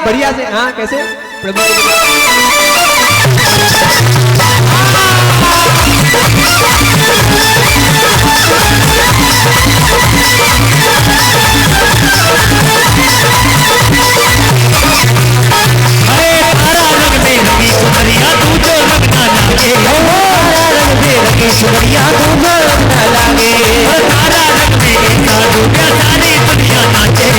बढ़िया से। हाँ कैसे प्रभु सुमरिया तू न लागे, तारा रंग में साधु सारी दुनिया नाचे,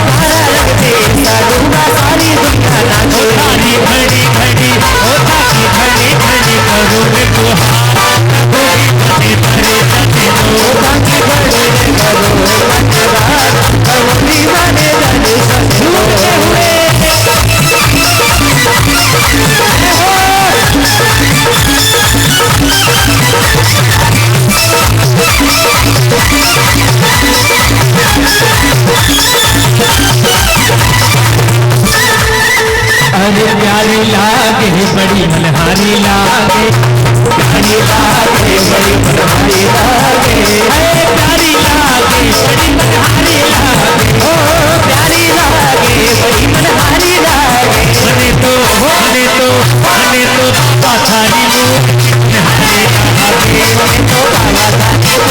तारा रंग में साधु सारी दुनिया नाचे, तारी घड़ी घड़ी होता की घड़ी घड़ी करो रे तुहार भरे भरे सते होता की घड़ी करो धन्यवाद करो दीवाने जाने सते हुए अरे प्यारी लागे बड़ी मनहारी लागे, प्यारी लागे बड़ी मनहारी लागे, अरे प्यारी लागे बड़ी मनहारी लागे, ओ प्यारी लागे बड़ी मनहारी लागे, मने तो बाबा थारी मनहारी लागे, मने तो बाबा थारी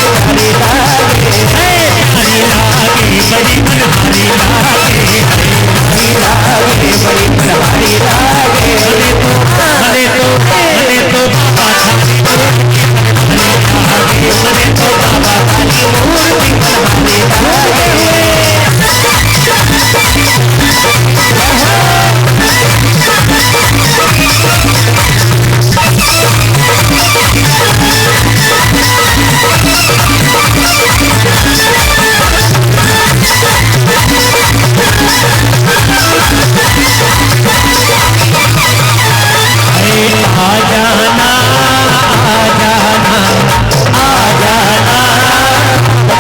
मनहारी लागे, प्यारी लागे बड़ी मनहारी लागे, लागे बड़ी मनहारी लागे, मने तो बाबा थारी लागे, मने तो बाबा थारी मूर्ति मनहारी लागे। आ जाना आ जाना आ जाना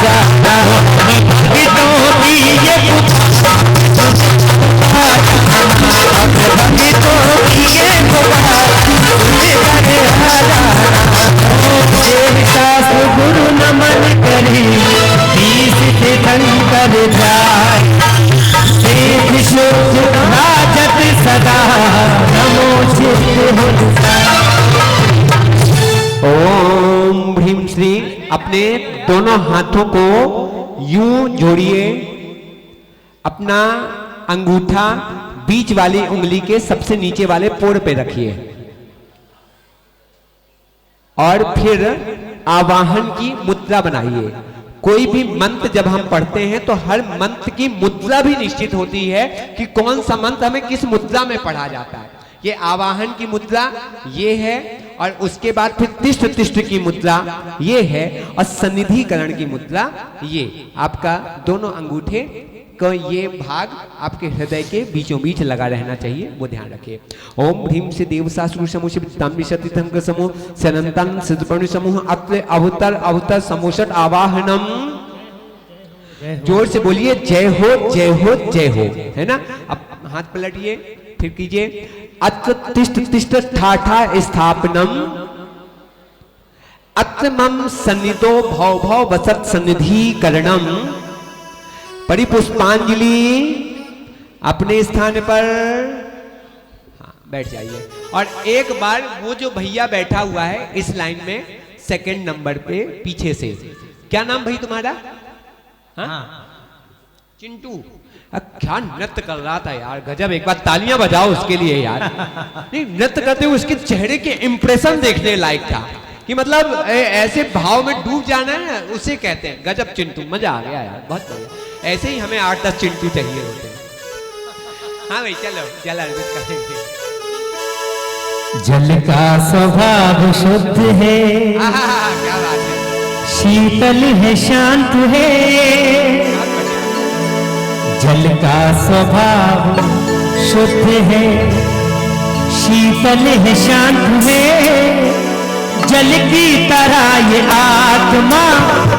जाना भक्तों की ये पुकार, भक्तों की ये पुकार, शास्त्र गुरु नमन करी बीस तीर्थंकर जाए, राजत सदा नमो ओम भीम श्री। अपने दोनों हाथों को यूं जोड़िए, अपना अंगूठा बीच वाली उंगली के सबसे नीचे वाले पोर पे रखिए और फिर आवाहन की मुद्रा बनाइए। कोई भी मंत्र जब हम पढ़ते हैं तो हर मंत्र की मुद्रा भी निश्चित होती है कि कौन सा मंत्र हमें किस मुद्रा में पढ़ा जाता है। ये आवाहन की मुद्रा ये है, और उसके बाद फिर तिष्ठ तिष्ठ की मुद्रा ये है, और सन्निधिकरण की मुद्रा ये। आपका दोनों अंगूठे का ये भाग आपके हृदय के बीचों बीच लगा रहना चाहिए, वो ध्यान रखिए। ओम ह्रीम से देवशास्त्र समूह शक्तितंग समूह सनंतन सिद्धपणि समूह अत्र अवतर अवतर समोषट आवाहनम। जोर से बोलिए जय हो जय हो जय हो, है ना। अब हाथ पलटिए, फिर कीजिए अत्र तिष्ठ तिष्ठ ठाठा स्थापनम, अत्र मम सन्निधो भव भव वसत सन्निधिकरणम। परिपुष्पांजलि अपने स्थान पर बैठ जाइए। और एक बार वो जो भैया बैठा हुआ है इस लाइन में सेकंड नंबर पे पीछे से, क्या नाम भाई तुम्हारा? हाँ चिंटू। क्या नृत्य कर रहा था यार, गजब। एक बार तालियां बजाओ उसके लिए यार। नहीं, नृत्य करते हुए उसके चेहरे के इंप्रेशन देखने लायक था कि मतलब ऐसे भाव में डूब जाना है, उसे कहते हैं गजब चिंटू। मजा आ गया यार, बहुत बढ़िया। ऐसे ही हमें 8-10 चिंटू चाहिए होते हैं। हाँ भाई चलो जल अर्पित करेंगे। जल का स्वभाव शुद्ध है, क्या बात है। शीतल है शांत है, जल का स्वभाव शुद्ध है, शीतल है शांत है। जल की तरह ये आत्मा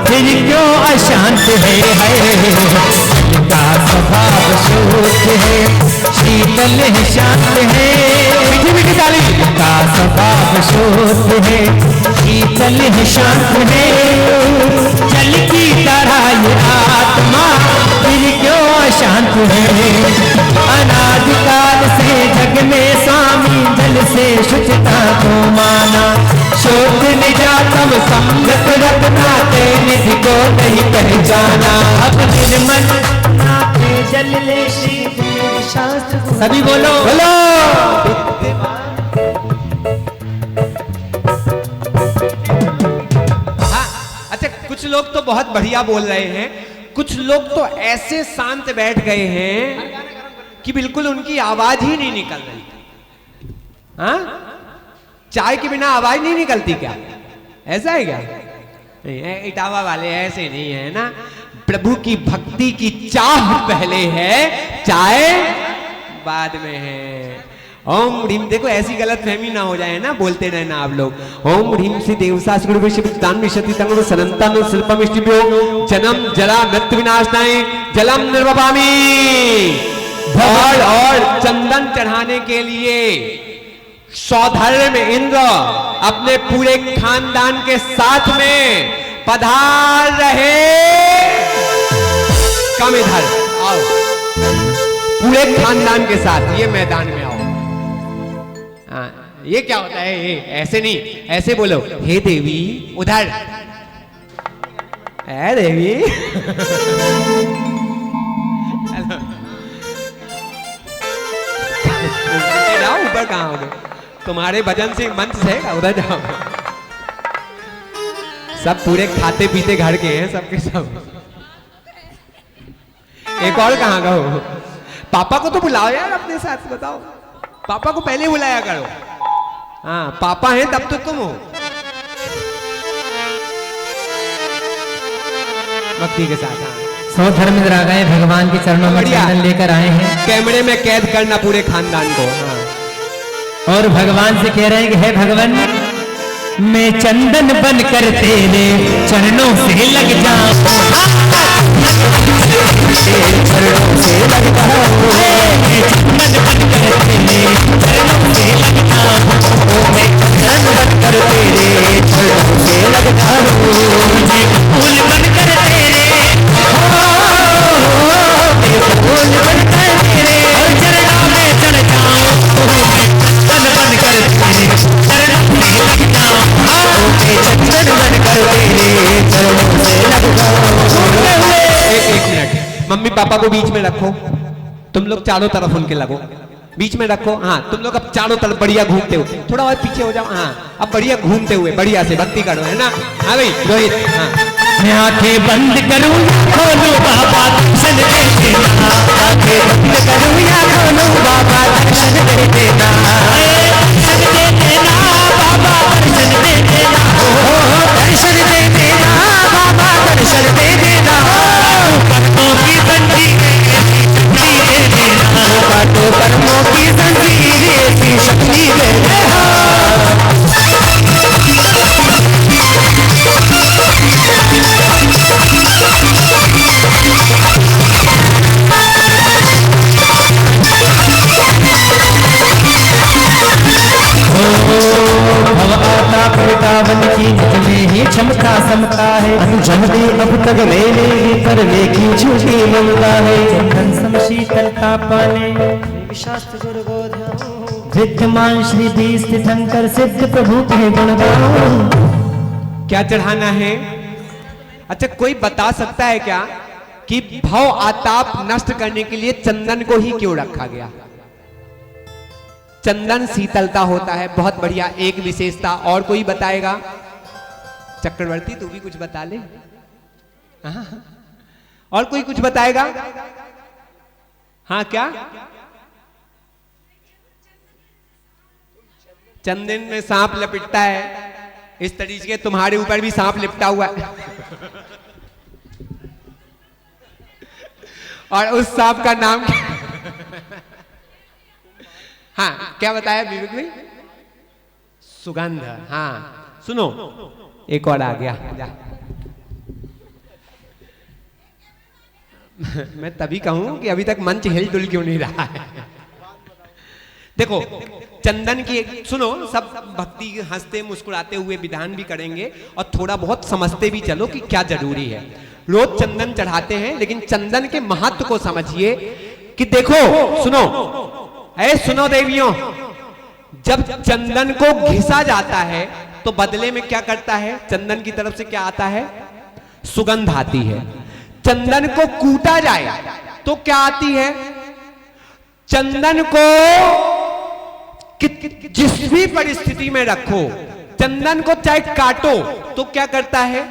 फिर क्यों अशांत है। जल का स्वभाव शुद्ध है, शीतल है शांत है। मीठी मीठी ताली। जल का स्वभाव शुद्ध है, शीतल है शांत है। जल की तरह ये आत्मा फिर क्यों अशांत है। शास्त्र सभी बोलो बोलो। हाँ, अच्छा कुछ लोग तो बहुत बढ़िया बोल रहे हैं, कुछ लोग तो ऐसे शांत बैठ गए हैं कि बिल्कुल उनकी आवाज ही नहीं निकल रही। हाँ, चाय के बिना आवाज नहीं निकलती क्या? ऐसा है क्या? नहीं, इटावा वाले ऐसे नहीं है ना। प्रभु की भक्ति की चाह पहले है, चाय बाद में है। ओम ह्रीम, देखो ऐसी गलत फहमी ना हो जाए ना, बोलते रहना आप लोग। ओम ह्रीम श्री देवसा सनंतन शिल्पमिष्टिभ्यो जन्म जरा मृत्यु विनाशनाय जलम निर्वपामि। और चंदन चढ़ाने के लिए सौधर्म इंद्र अपने पूरे खानदान के साथ में पधार रहे। कम इधर आओ, पूरे खानदान के साथ ये मैदान में आओ। हाँ, ये क्या होता है? ये ऐसे नहीं, ऐसे बोलो, हे देवी उधर, है देवी। जाओ ऊपर, कहाँ हो गए? तुम्हारे भजन से मंच है, उधर जाओ। सब पूरे खाते पीते घर के हैं सबके सब। एक और कहाँ का हो? पापा को तो बुलाओ यार अपने साथ, बताओ। पापा को पहले बुलाया करो। हाँ, पापा हैं तब तो तुम हो। भक्ति के साथ। हाँ, सौ धर्मेंद्र आ गए, भगवान के चरणों में चंदन लेकर आए हैं। कैमरे में कैद करना पूरे खानदान को। हाँ। और भगवान से कह रहे हैं कि हे भगवान, मैं चंदन बनकर तेरे चरणों से लग जाऊं, चरणों से लग जाऊं, चंदन बनकर तेरे चरणों से लग जाऊं, मैं चंदन बनकर तेरे चरणों से लग जाऊं, फूल बनकर तेरे, फूल बनकर तेरे चरणों में चढ़ जाऊं, चंदन बनकर तेरे चरणों में लग जाऊं, चंदन बनकर तेरे चरणों से लग जाऊं। एक मिनट, मम्मी पापा को बीच में रखो, तुम लोग चारों तरफ उनके लगो, बीच में रखो। हाँ, तुम लोग अब चारों तरफ बढ़िया घूमते हुए, थोड़ा और पीछे हो जाओ। हाँ, अब बढ़िया घूमते हुए बढ़िया से भक्ति करो, है ना? हाँ भाई रोहित। हाँ, मैं आंखें बंद करूं या खोलूं बाबा दर्शन दे देना, आंखें बंद करूं या खोलूं बाबा दर्शन दे देना, दर्शन दे देना बाबा दर्शन दे देना, दर्शन दे देना बाबा दर्शन दे देना, कर्मों की जंजीरें शक्ति दे देना, काटो कर्मों की जंजीरें की शक्ति दे देना। वृंदावन की निज में ही क्षमता समता है, अनुजन दे अब तक लेने ही करने की झूठी ममता है, चंदन सम शीतलता पाने शास्त्र गुरु बोध विद्यमान श्री बीस तीर्थंकर सिद्ध प्रभु के गुण गाओ। क्या चढ़ाना है? अच्छा, कोई बता सकता है क्या कि भव आताप नष्ट करने के लिए चंदन को ही क्यों रखा गया? चंदन शीतलता होता है, बहुत बढ़िया एक विशेषता। और कोई बताएगा? चक्रवर्ती तू भी कुछ बता ले। हाँ। और कोई कुछ बताएगा? हाँ, क्या? चंदन में सांप लपेटता है, इस तरीके के तुम्हारे ऊपर भी सांप लिपटा हुआ है। और उस सांप का नाम क्या? हाँ, क्या बताया विवेक भाई? सुगंध। हाँ, सुनो एक और आ गया। मैं तभी कहूं कि अभी तक मंच हिलडुल क्यों नहीं रहा है। देखो, चंदन की सुनो, सब भक्ति हंसते मुस्कुराते हुए विधान भी करेंगे और थोड़ा बहुत समझते भी चलो कि क्या जरूरी है। रोज चंदन चढ़ाते हैं, लेकिन चंदन के महत्व को समझिए कि देखो, सुनो देवियों, जब चंदन को घिसा जाता है तो बदले में क्या करता है? चंदन की तरफ से क्या आता है? सुगंध आती है। चंदन को कूटा जाए तो क्या आती है? चंदन को जिस भी परिस्थिति में रखो, चंदन को चाहे काटो तो क्या करता है,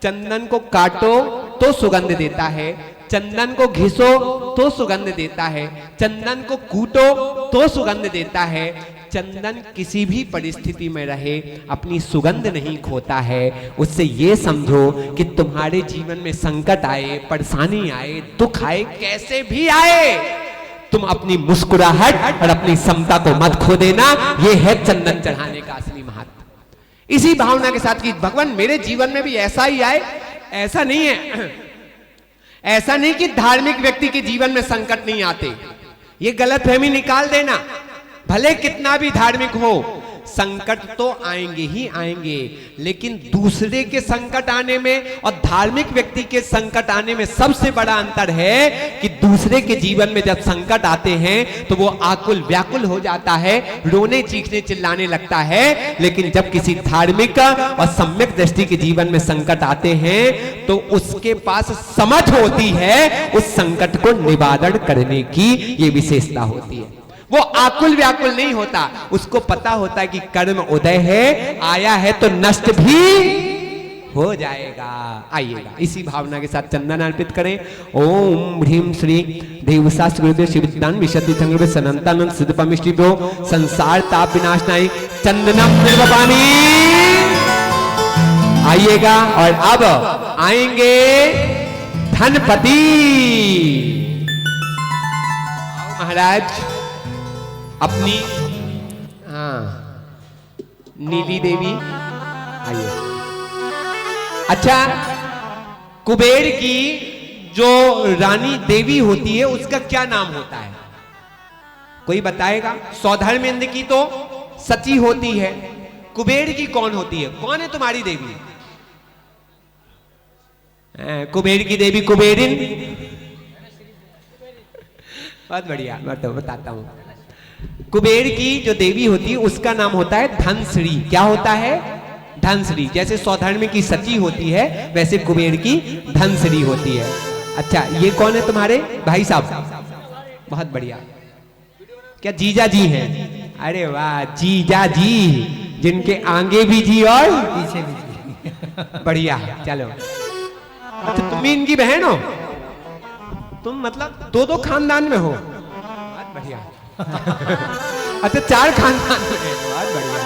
चंदन को काटो तो सुगंध देता है, चंदन को घिसो तो सुगंध देता है, चंदन को कूटो तो सुगंध देता है। चंदन किसी भी परिस्थिति में रहे अपनी सुगंध नहीं खोता है। उससे ये समझो कि तुम्हारे जीवन में संकट आए, परेशानी आए, दुख आए, कैसे भी आए, तुम अपनी मुस्कुराहट और अपनी समता को मत खो देना। ये है चंदन चढ़ाने का असली महत्व। इसी भावना के साथ कि भगवान मेरे जीवन में भी ऐसा ही आए, ऐसा नहीं है। ऐसा नहीं कि धार्मिक व्यक्ति के जीवन में संकट नहीं आते, ये गलतफहमी निकाल देना। भले कितना भी धार्मिक हो, संकट तो आएंगे ही आएंगे, लेकिन दूसरे के संकट आने में और धार्मिक व्यक्ति के संकट आने में सबसे बड़ा अंतर है कि दूसरे के जीवन में जब संकट आते हैं तो वो आकुल व्याकुल हो जाता है, रोने चीखने चिल्लाने लगता है। लेकिन जब किसी धार्मिक और सम्यक दृष्टि के जीवन में संकट आते हैं तो उसके पास समझ होती है उस संकट को निवारण करने की, ये विशेषता होती है। वो आकुल व्याकुल नहीं होता, उसको पता होता है कि कर्म उदय है, आया है तो नष्ट भी हो जाएगा, आइएगा। इसी भावना के साथ चंदन अर्पित करें। ओम ह्रीम श्री देवशास्त्र गुरुदेव शिवदान विशुद्धि संग सनंतानंद सिद्धपमिष्टिभ्यो संसार ताप विनाशनाय चंदनम निर्वपानी। आइएगा। और अब आएंगे धनपति महाराज अपनी, नीली देवी आइए। अच्छा, कुबेर की जो रानी देवी होती है उसका क्या नाम होता है, कोई बताएगा? सौधर्मेंद्र की तो सची होती है, कुबेर की कौन होती है? कौन है तुम्हारी देवी? कुबेर की देवी कुबेरिन। बहुत बढ़िया, मैं तो बताता हूं। कुबेर की जो देवी होती है उसका नाम होता है धनश्री। क्या होता है? धनश्री। जैसे सौधर्म की सची होती है वैसे कुबेर की धनश्री होती है। अच्छा, ये कौन है तुम्हारे भाई साहब? बहुत बढ़िया। क्या जीजा जी हैं? अरे वाह, जीजा जी, जिनके आगे भी जी और पीछे भी जी। बढ़िया, चलो। अच्छा, तुम भी इनकी बहन हो? तुम मतलब दो खानदान में हो? बहुत बढ़िया। अच्छा, 4 खानदान में, बहुत बढ़िया।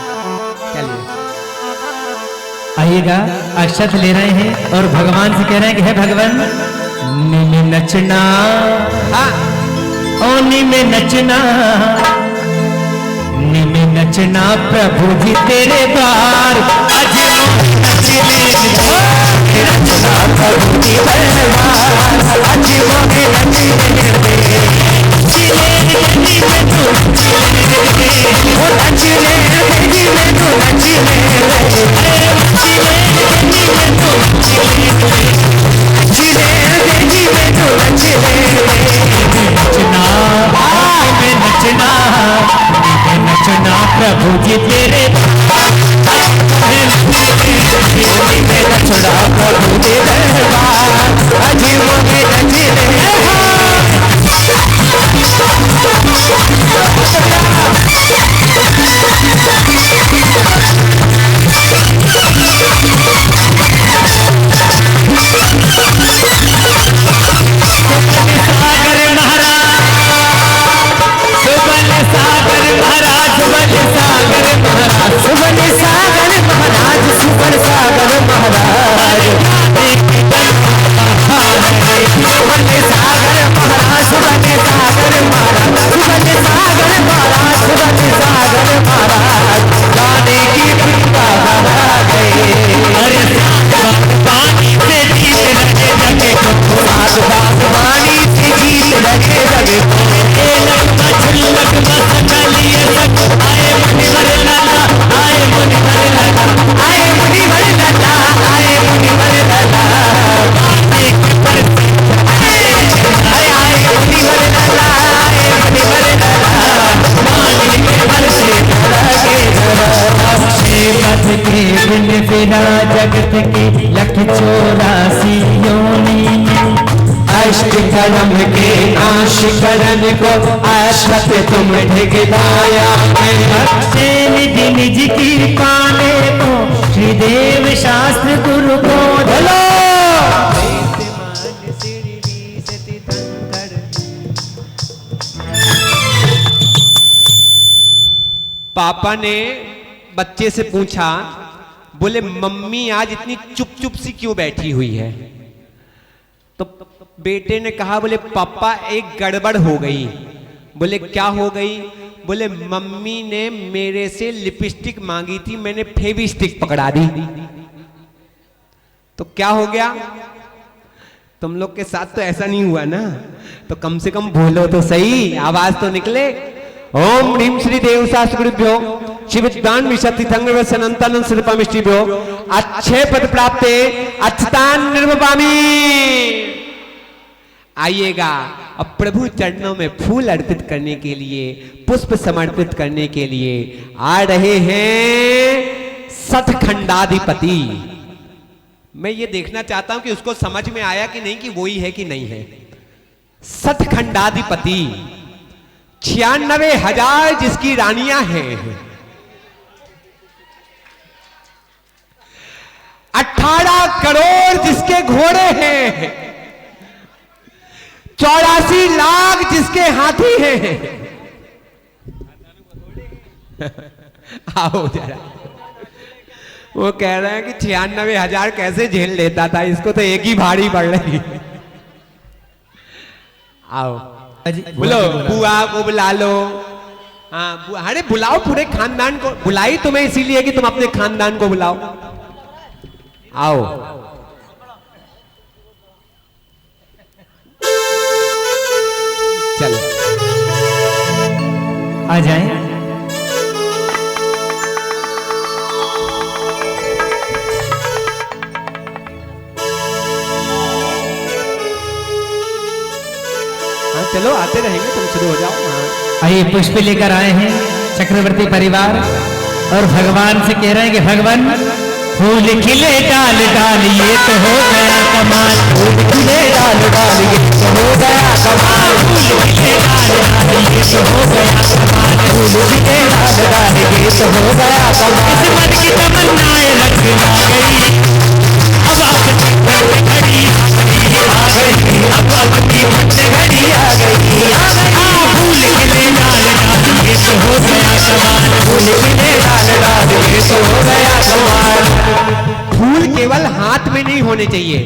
चलिए आइएगा, अक्षत ले रहे हैं और भगवान से कह रहे हैं कि हे भगवान, नी में नचना, हाँ, ओ नी में नचना, नी में नचना प्रभु जी तेरे द्वार। आज नचना प्रभु जी दरबार, आज मोहे नचना प्रभु जी तेरे नचना प्रभु जी दरबार। अजी मोहे जगत के लख 84 योनि, अष्ट धर्म के शिकरन को अक्षत तुम ठिकराया अच्छे निज निज की पाने को श्रीदेव शास्त्र गुरु को धलो। पापा ने बच्चे से पूछा, बोले मम्मी आज इतनी चुप चुप सी क्यों बैठी हुई है? तो बेटे ने कहा, बोले पापा एक गड़बड़ हो गई। बोले क्या हो गई? बोले मम्मी ने मेरे से लिपस्टिक मांगी थी, मैंने फेविस्टिक पकड़ा दी। तो क्या हो गया? तुम लोग के साथ तो ऐसा नहीं हुआ ना, तो कम से कम बोलो तो सही, आवाज तो निकले। ओम ह्रीम श्री देव शास्त्रुभ्यो शिवदान विशतिथंग सनंतन श्रीपमिष्टिभ्यो अच्छे पद प्राप्त अच्छतान निर्वपामी। आइएगा अब प्रभु चरणों में फूल अर्पित करने के लिए, पुष्प समर्पित करने के लिए आ रहे हैं सतखंडाधिपति। मैं ये देखना चाहता हूं कि उसको समझ में आया कि नहीं, कि वो ही है कि नहीं है। सतखंडाधिपति 96,000 जिसकी रानियां हैं, 18 करोड़ जिसके घोड़े हैं, 84 लाख जिसके हाथी हैं। आओ जरा, वो कह रहे हैं कि 96,000 कैसे झेल लेता था, इसको तो एक ही भारी पड़ रही। आओ बोलो, बुआ को बुला लो। हाँ, अरे बुलाओ पूरे खानदान को। बुलाई तुम्हें इसीलिए कि तुम अपने खानदान को बुलाओ। आओ चलो आ जाए। चलो आते रहेंगे, तुम शुरू हो जाओ। हाँ। आइए पुष्प लेकर आए हैं चक्रवर्ती परिवार, और भगवान से कह रहे हैं कि भगवान फूल खिले डाल डाल ये तो हो गया कमाल, फूल खिले डाल डाल ये तो हो गया कमाल, फूल खिले डाल डाल ये तो हो गया कमाल, फूल खिले डाल डाल ये तो हो गया कमाल। इस मन की तमन्नाएं लगना गई, अब अपनी घड़ी आ गई, अब अपनी घड़ी आ गई, फूल खिले डाल डाल ये तो हो गया कमाल, फूल खिले डाल डाल ये तो हो गया कमाल। फूल केवल हाथ में नहीं होने चाहिए,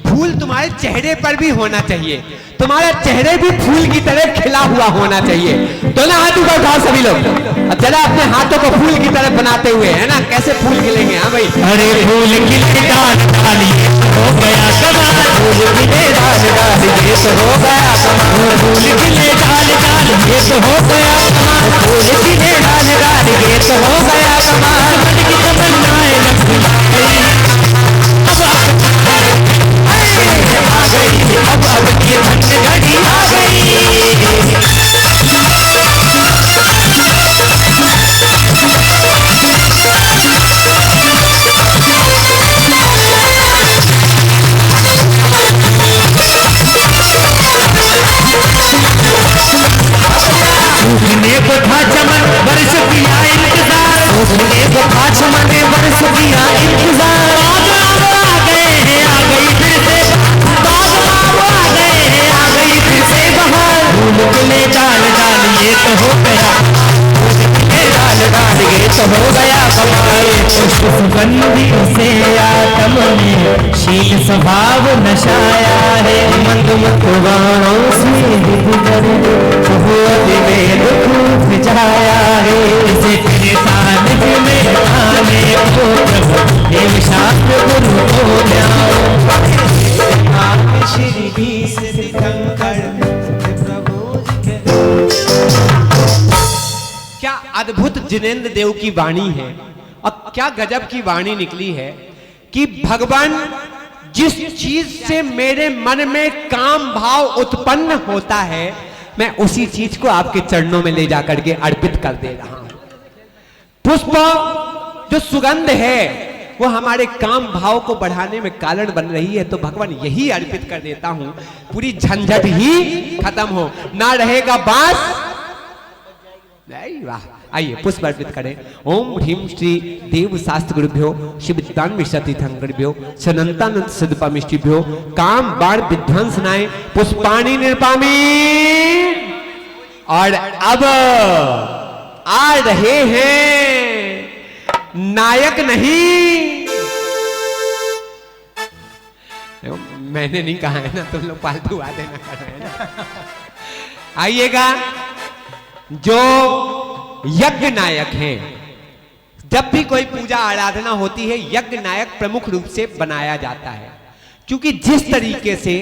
फूल तुम्हारे चेहरे पर भी होना चाहिए। तुम्हारा चेहरे भी फूल की तरह खिला हुआ होना चाहिए। दोनों हाथ ऊपर उठाओ सभी लोग, अब जरा अपने हाथों को फूल की तरह बनाते हुए, है ना, कैसे फूल खिलेंगे। हाँ भाई, अरे फूल खिले डाल डाल ये तो हो गया कमाल, फूल खिले डाल डाल ये तो हो गया कमाल, फूल खिले डाल डाल ये तो हो गया कमाल, फूल खिले डाल डाल ये तो हो गया कमाल। मन की तमन्नाएं लगना गई, अब आ गई, अब अपनी घड़ी आ गई। उठने को था चमन बरस किया इंतजार, उठने को था चमन बरस किया इंतजार, बादल आ गए हैं आ गई फिर से, बादल आ गए हैं आ गई फिर से बहार, फूल खिले डाल डाल ये तो हो गया, फूल खिले डाल डाल ये तो हो गया कमाल। पुष्प सुगंधि से आत्म में शील स्वभाव नशाया है, मंद मत गानों से में दुख जाया है, इसे तेरे सानिध्य में आने को प्रभु देव शास्त्र गुरु को न्याओ। क्या अद्भुत जिनेंद्र देव की वाणी है, और क्या गजब की वाणी निकली है कि भगवान जिस चीज से मेरे मन में काम भाव उत्पन्न होता है, मैं उसी चीज को आपके चरणों में ले जाकर के अर्पित कर दे रहा हूं। पुष्प जो सुगंध है वो हमारे काम भाव को बढ़ाने में कारण बन रही है, तो भगवान यही अर्पित कर देता हूं, पूरी झंझट ही खत्म हो, ना रहेगा बांस। वाह, आइए पुष्प अर्पित करें। ओम ह्रीम श्री देव शास्त्र गुरुभ्यो श्री विद्वान विशति थंगुरुभ्यो सनंतानंद सदपामिष्टिभ्यो काम बाण विध्वंसनाय पुष्पाणि निर्पामी। और अब आ रहे हैं नायक नहीं, मैंने नहीं कहा है ना, तुम लोग फालतू बातें ना कर रहे हैं ना। आइएगा, जो यज्ञ नायक हैं। जब भी कोई पूजा आराधना होती है, यज्ञ नायक प्रमुख रूप से बनाया जाता है, क्योंकि जिस तरीके से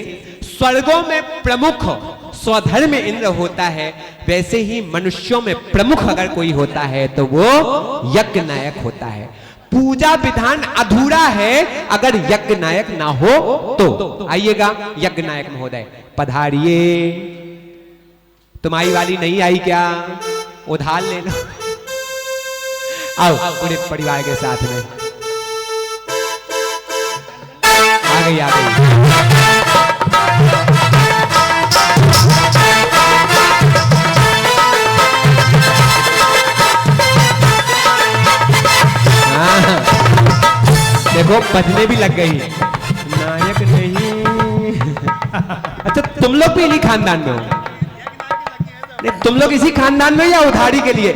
स्वर्गों में प्रमुख स्वधर्म इंद्र होता है, वैसे ही मनुष्यों में प्रमुख अगर कोई होता है तो वो यज्ञ नायक होता है। पूजा विधान अधूरा है अगर यज्ञ नायक ना हो तो। आइएगा, यज्ञ नायक महोदय पधारिए। तुम्हारी वाली नहीं आई क्या? उधार ले लो, आओ पूरे परिवार के साथ में। आ गई, आ गई। हाँ, देखो बजने भी लग गई। नायक नहीं। अच्छा, तुम लोग भी इन्हीं खानदान में हो? नहीं, तुम लोग इसी खानदान में या उधारी के लिए?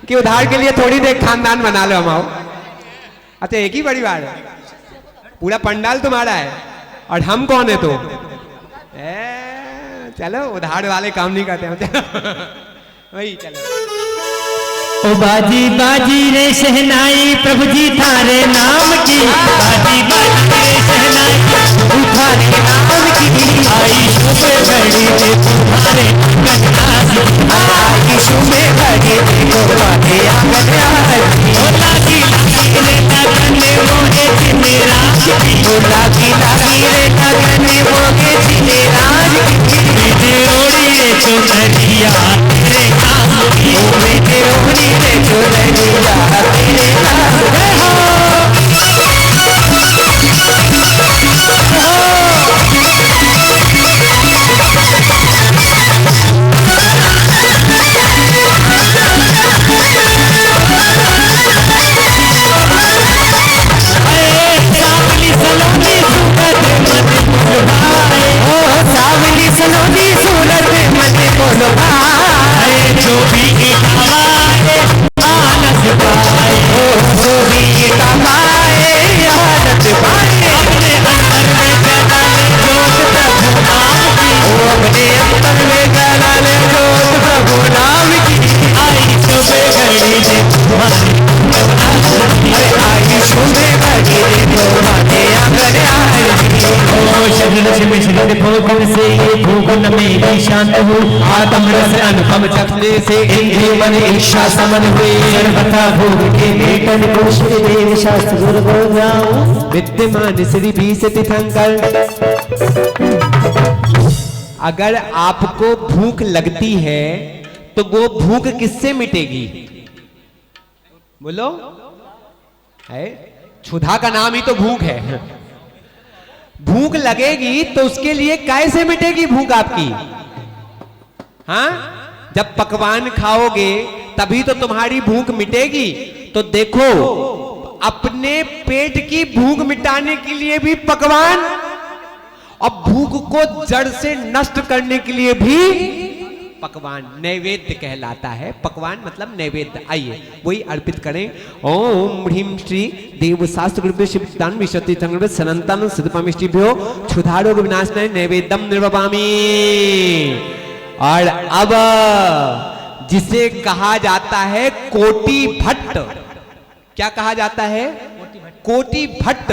कि उधार के लिए थोड़ी देर खानदान बना लो हम आओ। अच्छा, एक ही परिवार है, पूरा पंडाल तुम्हारा है, और हम कौन है तो? चलो, उधार वाले काम नहीं करते हम। वही चलो। ओ बाजी बाजी रे शहनाई प्रभु जी थारे नाम की, बाजी बाजी रे शहनाई प्रभु थारे नाम की। आई शुभ घड़ी में तुम्हारे आई शुभ घड़ी में तुम्हारे ओ लागी लागी रे लगने मोहे जिने राज की, ओ लागी लागी रे लगने मोहे जिने राज की। मेरे ओड़ी रे चुनरिया तेरे नाम की, ओ मेरे ओड़ी रे चुनरिया तेरे नाम सावली सलोनी सूरत मन बोलो भाई, जो भी कमाए आनंद पाए, जो भी कमाए आनंद पाए। अपने अंतर में जला ले जोत प्रभु नाम की, अपने अंतर में जला ले जोत प्रभु नाम की। आई शुभ घड़ी ने तुम्हारे आई शुभ घड़ी ने तुम्हारे आंगन आई। ओ शरण से शरण भोगन से भोगन में भी शांत हो, आत्म रस अनुपम चखने से इंद्रिय मन इच्छा समन हुए। सर्वथा भोग के लेटन को श्री देव शास्त्र गुरु बोल जाऊं, विद्यमान श्री भी से तीर्थंकर। अगर आपको भूख लगती है तो वो भूख किससे मिटेगी? बोलो, है क्षुधा का नाम ही तो भूख है। भूख लगेगी तो उसके लिए कैसे मिटेगी भूख आपकी? हाँ, जब पकवान खाओगे तभी तो तुम्हारी भूख मिटेगी। तो देखो, अपने पेट की भूख मिटाने के लिए भी पकवान, और भूख को जड़ से नष्ट करने के लिए भी पकवान, नैवेद्य कहलाता है। पकवान मतलब नैवेद्य। आइए वही अर्पित करें। ओम ह्रीम श्री देव शास्त्र गुरुभ्यो श्री विद्वान विशति थंगुरुभ्यो सनंतानंद सदपामिष्टिभ्यो क्षुधारोग विनाशनाय नैवेद्यम निर्वपामि। और अब जिसे कहा जाता है कोटि भट्ट, क्या कहा जाता है? कोटि भट्ट,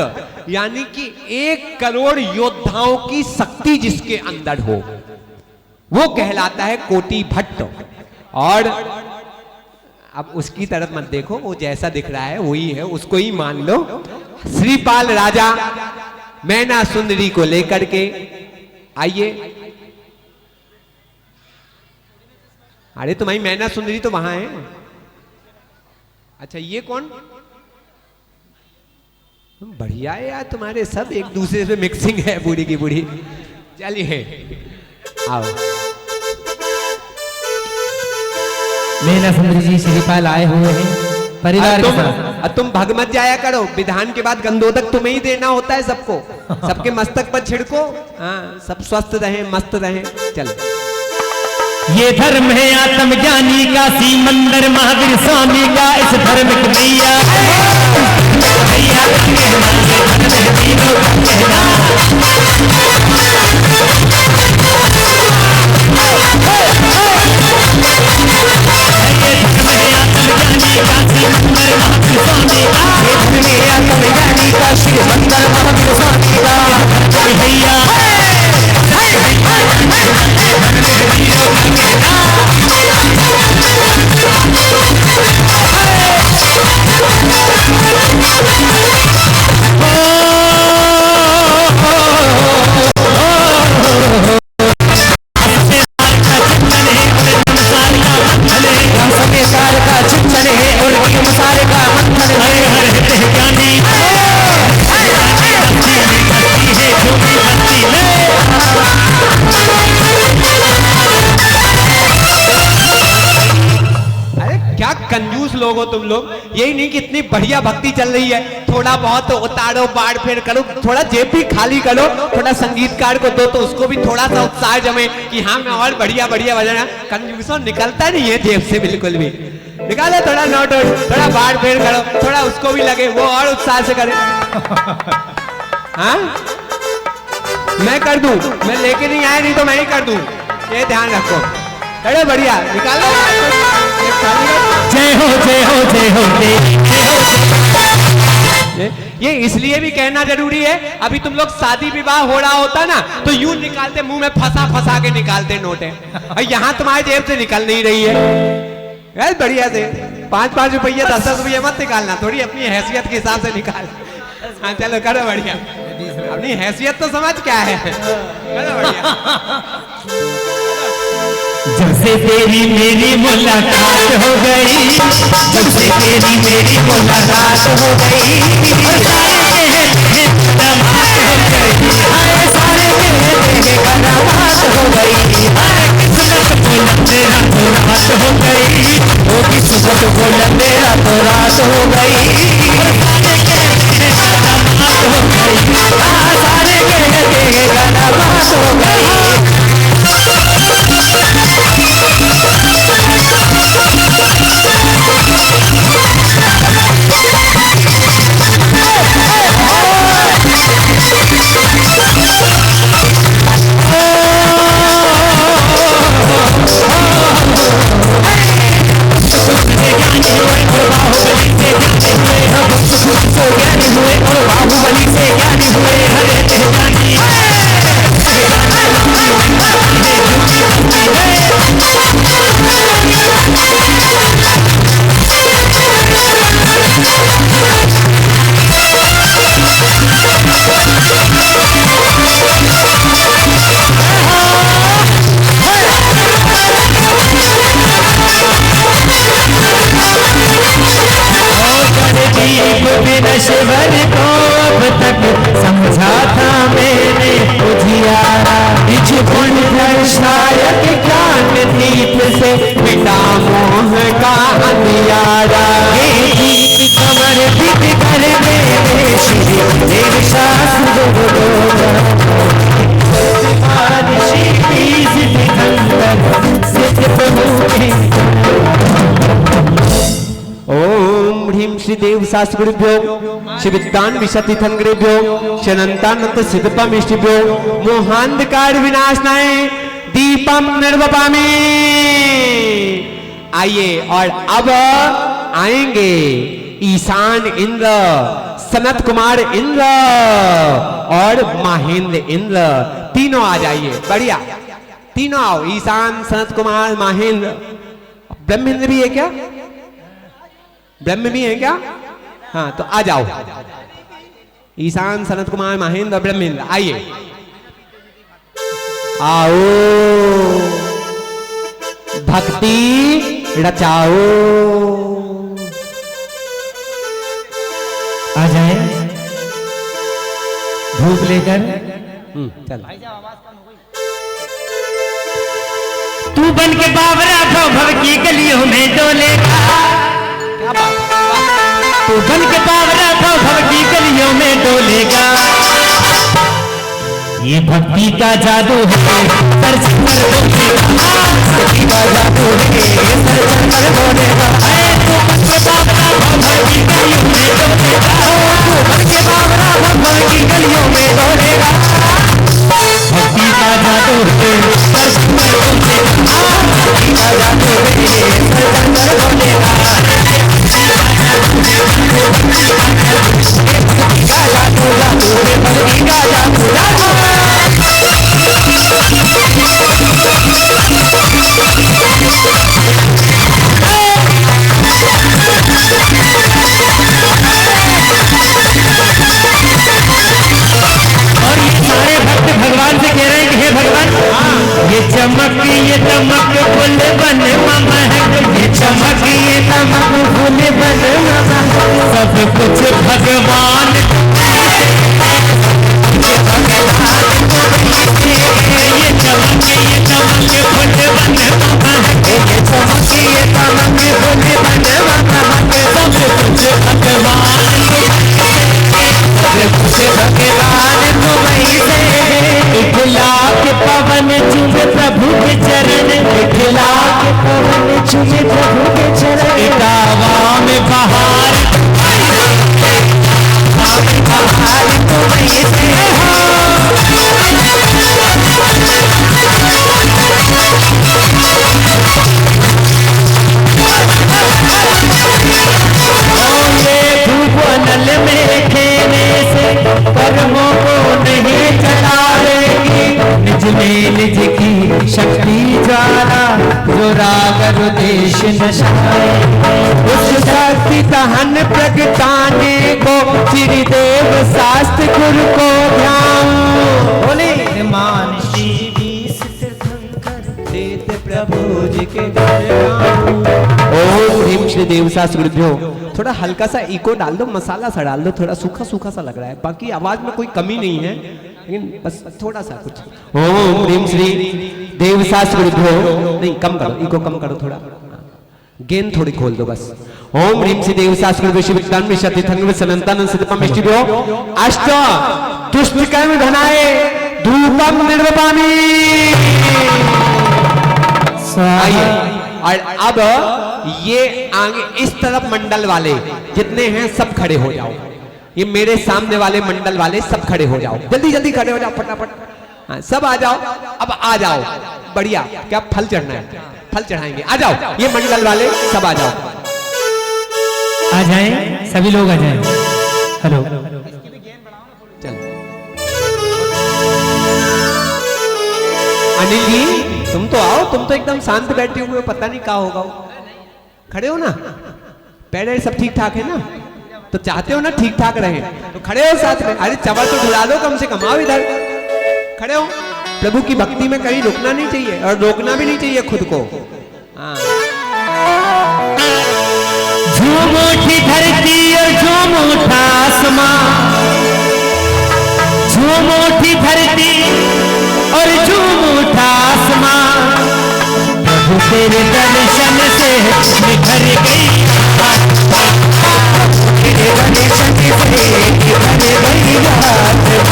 यानी कि 1 करोड़ योद्धाओं की शक्ति जिसके अंदर हो, वो कहलाता है कोटि भट्ट। और अब उसकी तरफ मत देखो, वो जैसा दिख रहा है वही है, उसको ही मान लो। श्रीपाल राजा मैना सुंदरी को लेकर के आइए। अरे तुम्हारी मैना सुंदरी तो वहां है। अच्छा, ये कौन? बढ़िया है यार, तुम्हारे सब एक दूसरे से मिक्सिंग है, बूढ़ी की बूढ़ी। चलिए आओ। मेला सुंदरी जी श्रीपाल आए हुए हैं परिवार के साथ। तुम भग मत जाया करो, विधान के बाद गंधोदक तुम्हें ही देना होता है सबको, सबके मस्तक पर छिड़को। हाँ, सब स्वस्थ रहे, मस्त रहे। चलो, ये धर्म है आत्मज्ञानी का, सिमंदर महावीर स्वामी का, इस धर्म की मैया कंजूस लोग हो तुम लोग। यही नहीं कि इतनी बढ़िया भक्ति चल रही है, थोड़ा बहुत उतारो, बाढ़ फेर करो, थोड़ा जेब भी खाली करो, थोड़ा संगीतकार को दो तो उसको भी थोड़ा सा उत्साह जमे कि हाँ मैं और बढ़िया बढ़िया बजाना। कंजूसों निकलता नहीं है जेब से बिल्कुल भी। निकालो थोड़ा नोट, थोड़ा बाढ़ फेर करो, थोड़ा उसको भी लगे, वो और उत्साह से करे। हाँ, मैं कर दूं, मैं लेके नहीं आया, नहीं तो मैं ही कर दूं, ये ध्यान रखो। अरे बढ़िया, निकालो। जय हो जय हो जय हो जय हो। ये इसलिए भी कहना जरूरी है, अभी तुम लोग शादी विवाह हो रहा होता ना तो यूं निकालते, मुंह में फंसा फंसा के निकालते नोटे, और यहाँ तुम्हारी जेब से निकल नहीं रही है। यार बढ़िया से 5-5 रुपया 10-10 रुपया मत निकालना, थोड़ी अपनी हैसियत के हिसाब से निकाल। हाँ चलो करो बढ़िया, अपनी हैसियत तो समझ क्या है। करो बढ़िया। जब से तेरी मेरी मुलाकात हो गई, जब से तेरी मेरी मुलाकात हो गई, और सारे कहते हैं कदमात हो गई, हाय सारे कहते हैं कदमात हो गई, हाय किस्मत बुलंद रातों रात हो गई, वो किस्मत बुलंद रातों रात हो गई, और सारे कहते हैं कदमात हो गई, हाँ सारे कहते हैं कदमात हो गई। नश्वर को अब तक समझा था मैंने उजियारा, निजुगुण दर्शायक ज्ञान दीप से मिटा मोह का अंधियारा, ये गीत समर्पित कर मेरे श्री देव शास्त्र ओम ह्रीं श्री देव शास्त्रुभ्यो श्री विद्वान विशतिथंग्रेभ्यो शनंतानंत सिद्धपम इष्टिभ्यो मोहांधकार विनाशनाय दीपम निर्वपामि। आइए, और अब आएंगे ईशान इंद्र, सनत कुमार इंद्र और महेंद्र इंद्र, तीनों आ जाइए। बढ़िया, तीनों आओ, ईशान, सनत कुमार, महेंद्र। ब्रह्मेंद्र भी है क्या? ब्रह्म भी है क्या? हाँ तो आ जाओ, ईशान, सनत कुमार, महेंद्र, ब्रह्मेंद्र, आइए आओ, भक्ति रचाओ। आ जाए। धूप लेकर चल। तू बन के बावरा भव की गलियों में डोलेगा, क्या बात है? तू बन के बावरा भव की गलियों में डोलेगा। ये भक्ति का जादू है सर पर बोलेगा, भक्ति का जादू है सर पर बोलेगा। तू बन के बावरा भव की गलियों में डोलेगा, तू बन के बावरा भव की गलियों में डोलेगा। भक्ति का जादू है सर पर बोलेगा, भक्ति का जादू है सर पर बोलेगा। भक्ति का जादू जादू है, भक्ति का जादू जादू। और ये सारे भक्त भगवान से कह रहे हैं कि हे भगवान, ये चमक ये दमक फूल बन महक, ये चमक ये दमक फूल बन महक, सब कुछ भगवान ये चमक ये दमक फूल बन महक, ये चमक ये दमक फूल बन महक, सब कुछ भगवान भगवान तुम्हीं से। इखला के पवन चुमे प्रभु के चरण, इखला के पवन चुमे प्रभु के चरण। इटावा में बहार तुम्हीं से ये धूप नल में खेने से कर्मों को नहीं चलाएगी, निज में निज की शक्ति ज्वाला जो राग उदेश नशाए। उस शक्ति दहन प्रगटाने को चिरदेव शास्त्र गुरु को ध्यान। बोले मान श्री देत प्रभु जी के ओम ह्रीम श्री देव शास्त्र गुरुभ्यो। थोड़ा हल्का सा इको डाल दो, मसाला सा डाल दो, थोड़ा सूखा सूखा सा लग रहा है। बाकी आवाज में कोई कमी नहीं है, लेकिन बस थोड़ा सा कुछ। ओम ह्रीम श्री देव शास्त्र गुरुभ्यो। नहीं, कम करो, इको कम करो थोड़ा, गेन थोड़ी खोल दो बस। ओम ह्रीम श्री देव शास्त्र गुरुभ्यो विज्ञान में शतिथंग में सनंतन सिद्धपम इष्टिभ्यो अष्ट तुष्टिकर्म धनाए धूपम निर्वपामि। आइए, और अब ये आगे इस तरफ मंडल वाले जितने हैं सब खड़े हो जाओ। ये मेरे सामने वाले मंडल वाले सब खड़े हो जाओ, जल्दी जल्दी खड़े हो जाओ फटाफट। हाँ, सब आ जाओ, अब आ जाओ। बढ़िया, क्या फल चढ़ना है, फल चढ़ाएंगे। आ जाओ, ये मंडल वाले सब आ जाओ। आ जाएं, सभी लोग आ जाएं। हेलो, चल अनिल जी, तुम तो आओ, तुम तो एकदम शांत बैठे हुए, पता नहीं क्या होगा। खड़े हो ना, पैर सब ठीक ठाक है ना, तो चाहते हो ना ठीक ठाक रहे, तो खड़े हो साथ में। अरे चवर तो ढुला दो कम से कम, आओ इधर खड़े हो। प्रभु की भक्ति में कहीं रुकना नहीं चाहिए और रोकना भी नहीं चाहिए खुद को। हाँ, झूम उठी धरती और झूम उठा आसमां, झूम उठी धरती और झूम उठा आसमां। प्रभु तेरे दर्शन से निखर गई, तेरे दर्शन से निखर गई आत्मा।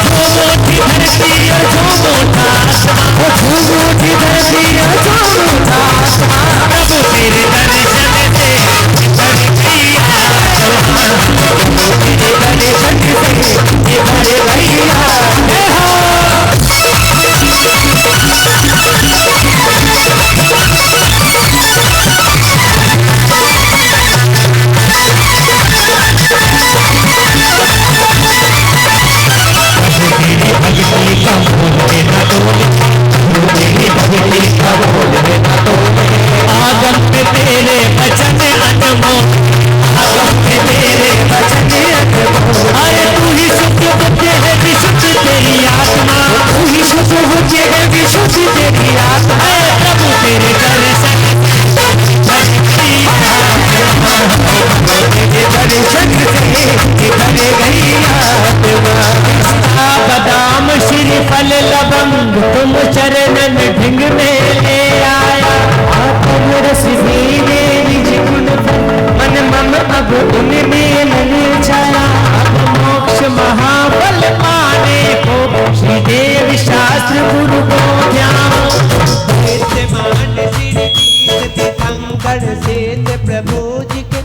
झूम उठी धरती और झूम उठा आसमां, झूम उठी धरती और झूम उठा आसमां। प्रभु तेरे दर्शन से निखर गई आत्मा, तेरे दर्शन से निखर गई आत्मा। हर्षित प्रभु जी के।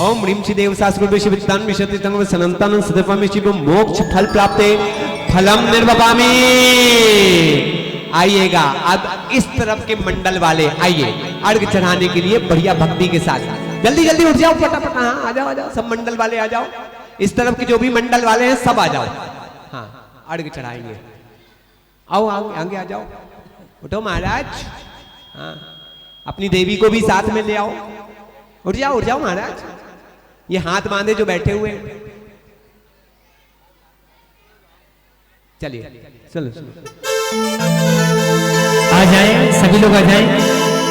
ओम ह्रीं श्री देव शास्त्र विश्व विद्वान विशति तंग सनंतन सदपामि शिव मोक्ष फल प्राप्ते फलम निर्वपामि। आइएगा अब इस तरफ के मंडल वाले आइए अर्घ चढ़ाने के लिए बढ़िया भक्ति के साथ। जल्दी जल्दी उठ जाओ फटाफट। हाँ आ जाओ सब मंडल वाले आ जाओ। इस तरफ के जो भी मंडल वाले हैं सब आ जाओ। हाँ अर्घ चढ़ाएंगे। आओ आओ आगे आ जाओ। उठो महाराज। हाँ अपनी देवी को भी साथ में ले आओ। उठ जाओ महाराज। ये हाथ बांधे जो बैठे हुए हैं। चलिए चलो आ जाए सभी लोग आ जाए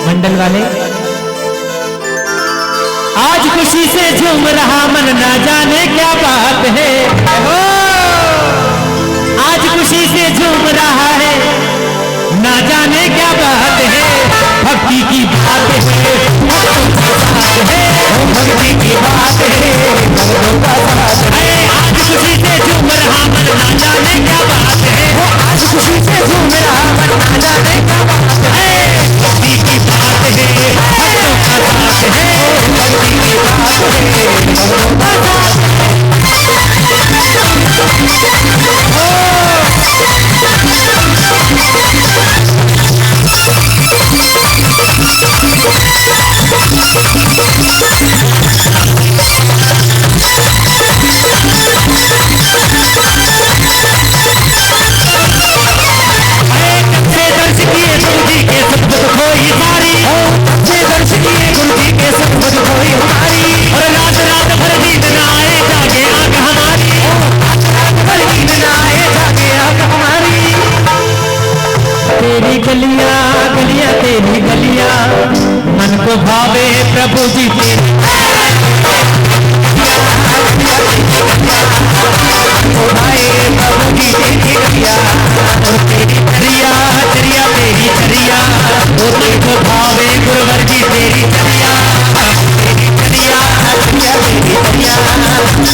मंडल वाले। आज खुशी से झूम रहा मन ना जाने क्या बात है। आज खुशी से झूम रहा है ना जाने क्या बात है। भक्ति की बात है भक्ति की बात है। आज खुशी से झूम रहा मन ना जाने क्या बात है। आज खुशी से झूम रहा मन ना जाने क्या बात है। भक्ति की बात है भक्तों का साथ है। भक्ति की बात है भक्तों का साथ तेरी गलियां मन को भावे प्रभु जी तेरी। प्रभु जी तेरी गलियां तेरी चरिया चरिया तेरी चरिया देखो भावे गुरुवर जी तेरी चरिया तेरी चरिया चरिया तेरी चरिया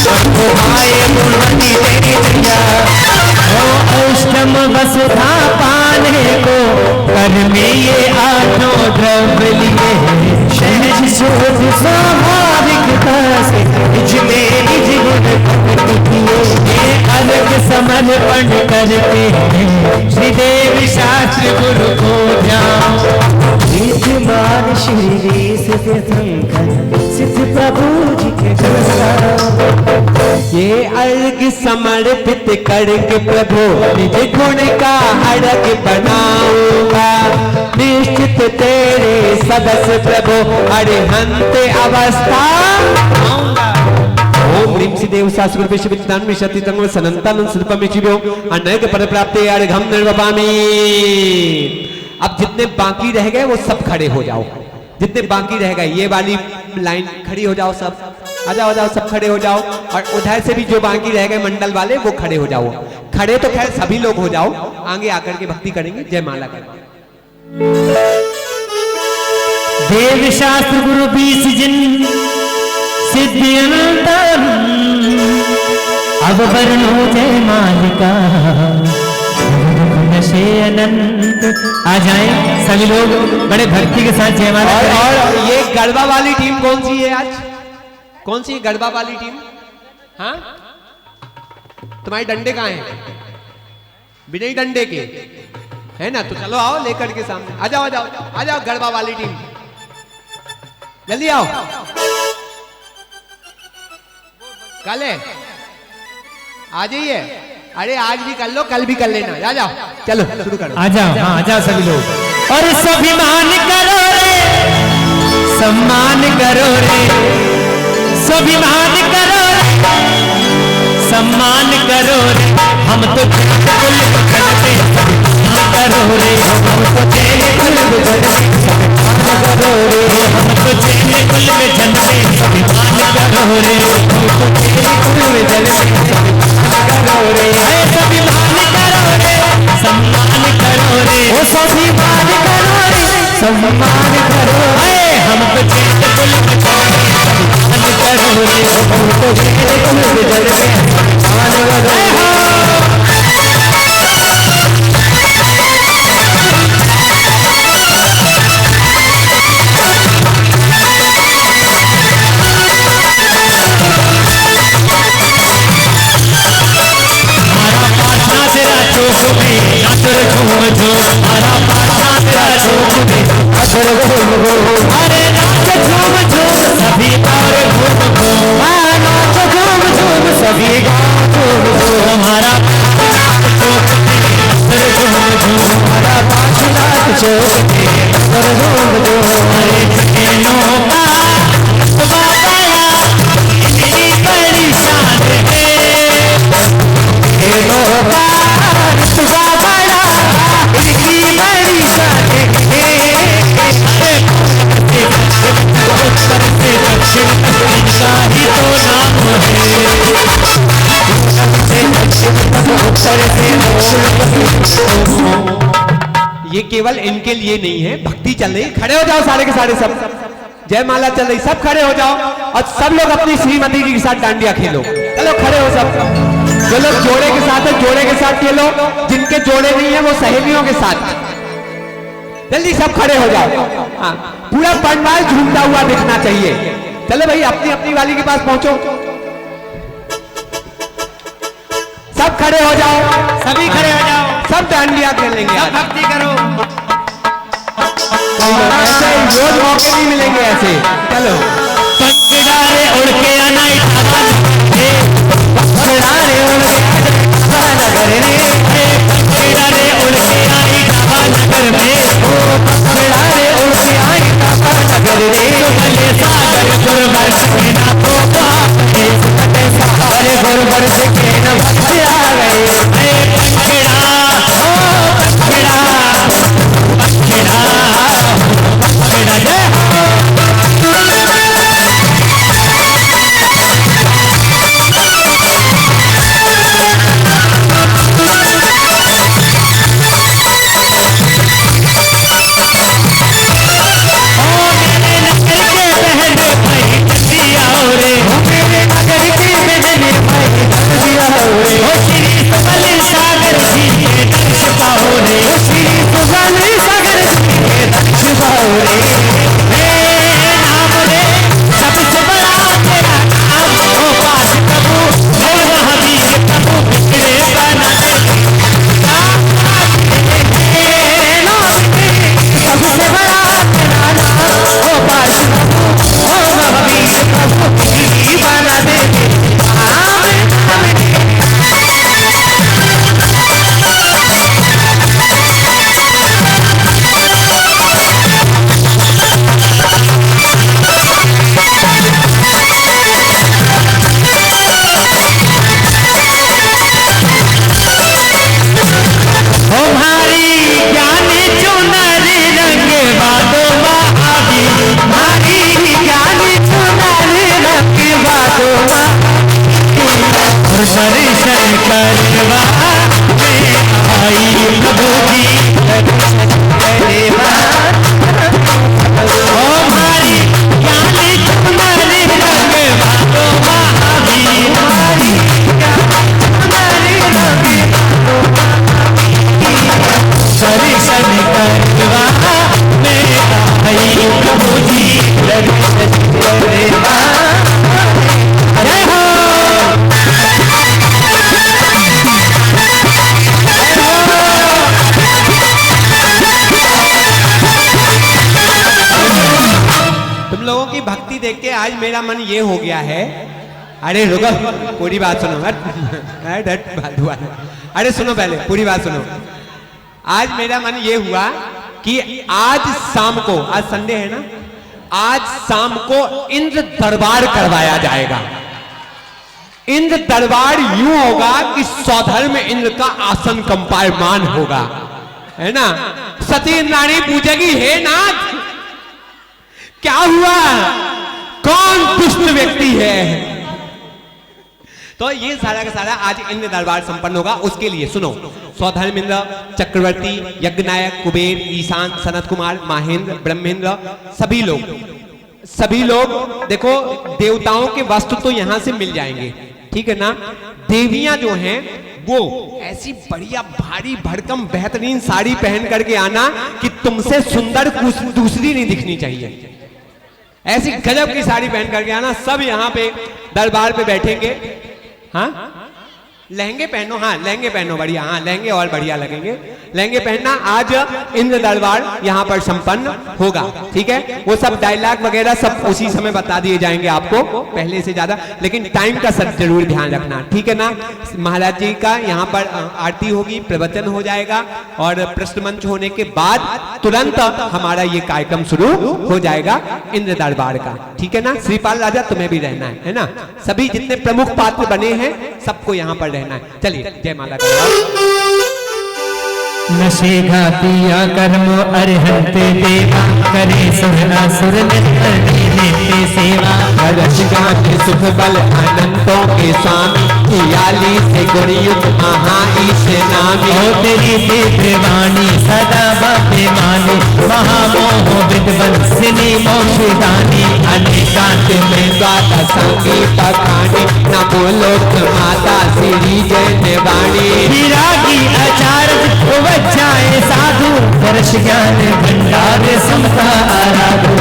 सबको भाए गुरुवर जी तेरी चरिया। औष्टम वसुधा पाने को कर में ये आठों द्रव्य लिए सहज शोध स्वाभाविकता से निज में निज गुण प्रकट किए। अलग समर्पण करते हैं श्रीदेव शास्त्र गुरु को ध्यान। विद्यमान श्री सिद्ध प्रभु जी के ये अर्घ समर्पित करके प्रभु निज गुण का अर्घ बनाऊंगा। निश्चित तेरे सदस्य प्रभु अरिहंत अवस्था ओम ह्रीं श्री देव शास्त्र विश्व विद्वान विशति तंग सनंतन सदपमि शिवो अनेक पद प्राप्ते अर्घम निर्वपामि। अब जितने बाकी रह गए वो सब खड़े हो जाओ। जितने बाकी रह गए ये वाली लाइन खड़ी हो जाओ सब। आ जाओ सब खड़े हो जाओ। और उधर से भी जो बाकी रह गए मंडल वाले वो खड़े हो जाओ। खड़े तो खैर सभी लोग हो जाओ। आगे आकर के भक्ति करेंगे। जय माला करेंगे। देव शास्त्र गुरु 20 जिन सिद्धि अनंतम अब वर्णो जय मालिका नशे अनंत। आ जाए सभी लोग बड़े भक्ति के साथ जय माला। और ये गरबा वाली टीम कौन सी है आज? कौन सी गरबा वाली टीम? हाँ तुम्हारे डंडे कहाँ हैं? बिना डंडे के है ना? तो चलो आओ लेकर के सामने आ जाओ। आ जाओ आ जाओ गरबा वाली टीम जल्दी आओ। कल है आ जाइए। अरे आज भी कर लो कल भी कर लेना। आ जाओ चलो शुरू करो। आ जाओ हाँ आ जाओ सभी लोग। और स्वाभिमान करो रे सम्मान करो रे स्वाभिमान करो रे सम्मान करो रे। हम तो कुल करते करो रे हम तो तेरे कुल करो रे हम तो तेरे कुल में जन्मे स्वाभिमान करो रे हम तो तेरे कुल में जन्मे करो रे। स्वाभिमान करो रे सम्मान करो रे ओ स्वाभिमान करो रे सम्मान करो रे। हम तो तेरे कुल में जन्मे करो रे हम तो तेरे कुल में जन्मे सम्मान करो रे। केवल इनके लिए नहीं है, भक्ति चल रही। खड़े हो जाओ सारे के सारे सब, जयमाला चल रही, सब खड़े हो जाओ और सब लोग अपनी श्रीमती जी के साथ डांडिया खेलो। चलो खड़े हो सब, जो लोग जोड़े के साथ है जोड़े के साथ खेलो, जिनके जोड़े नहीं है वो सहेलियों के साथ। जल्दी सब खड़े हो जाओ। हाँ, पूरा पंडाल झूमता हुआ दिखना चाहिए। चलो भाई अपनी अपनी वाली के पास पहुंचो, सब खड़े हो जाओ, सभी खड़े हो जाओ, सब डांडिया खेलेंगे। सब भक्ति करो। ऐसे रोज मौके नहीं मिलेंगे ऐसे। चलो पंखड़ारे उड़ के आना पंखड़ारे उड़ के नगर रे, पंखड़ारे उड़ के आई ढाबा नगर में, पंखड़ारे उड़ के आई ढाबा नगर रे, भले सागर गुरबर से ना तो सारे गुरबर से के न भक्त आ गए। पंखड़ा पंखड़ा पंखड़ा पंखड़ा जय दर्शन करवा में आई प्रभु जी, ओ हमारी ज्ञानी चुनरी रंग बातो महावीर, हमारी ज्ञानी चुनरी दर्शन करवा में आई प्रभु जी, दर्शन करवा। जय हो तुम लोगों की भक्ति देख के आज मेरा मन ये हो गया है। अरे रुको, पूरी बात सुनो। अरे सुनो पहले, पूरी बात सुनो। आज मेरा मन ये हुआ कि आज शाम को, आज संडे है ना, आज शाम को इंद्र दरबार करवाया जाएगा। इंद्र दरबार यूं होगा कि सौधर्म में इंद्र का आसन कंपायमान होगा, है ना। सती इंद्राणी पूछेगी, हे नाथ क्या हुआ, कौन दुष्ट व्यक्ति है। तो ये सारा का सारा आज इंद्र दरबार संपन्न होगा। उसके लिए सुनो, सौधर्मेंद्र, चक्रवर्ती, यज्ञनायक, कुबेर, ईशान, सनत कुमार, महेंद्र, ब्रह्मेंद्र, सभी लोग देखो, देवताओं के वस्त्र तो यहां से मिल जाएंगे, ठीक है ना। देवियां जो हैं वो ऐसी बढ़िया भारी भड़कम बेहतरीन साड़ी पहन करके आना कि तुमसे सुंदर दूसरी नहीं दिखनी चाहिए। ऐसी गजब की साड़ी पहन करके आना। सब यहाँ पे दरबार पे बैठेंगे। हाँ लहंगे पहनो, हाँ लहंगे पहनो बढ़िया, हाँ लहंगे और बढ़िया लगेंगे। लहंगे पहनना। आज इंद्र दरबार यहाँ पर संपन्न होगा, ठीक है। वो सब डायलॉग वगैरह सब उसी समय बता दिए जाएंगे आपको पहले से ज्यादा, लेकिन टाइम का सब जरूर ध्यान रखना, ठीक है ना। महाराज जी का यहाँ पर आरती होगी, प्रवचन हो जाएगा और प्रश्न मंच होने के बाद तुरंत हमारा ये कार्यक्रम शुरू हो जाएगा इंद्र दरबार का, ठीक है ना। श्रीपाल राजा तुम्हें भी रहना है ना। सभी जितने प्रमुख पात्र बने हैं सबको यहाँ पर रहना है। चलिए जय माला का। नशे घातिया कर्म अरहंत देवा, करे सुरना सुर नित्य सेवा, सुख बल अनंतों के स्वामी, याली से गुणयुक्त महाईश नामी। ओ तेरी दिव्य वाणी सदा भव्य माने, महामोह विद्वंसिनी मोक्षदानी। अनेकांत में द्वादश संगीत खानी, नमो लोक माता श्री जय वाणी। विरागी आचार्य उपजाए साधु, दर्श ज्ञान भंडार समता आराधु।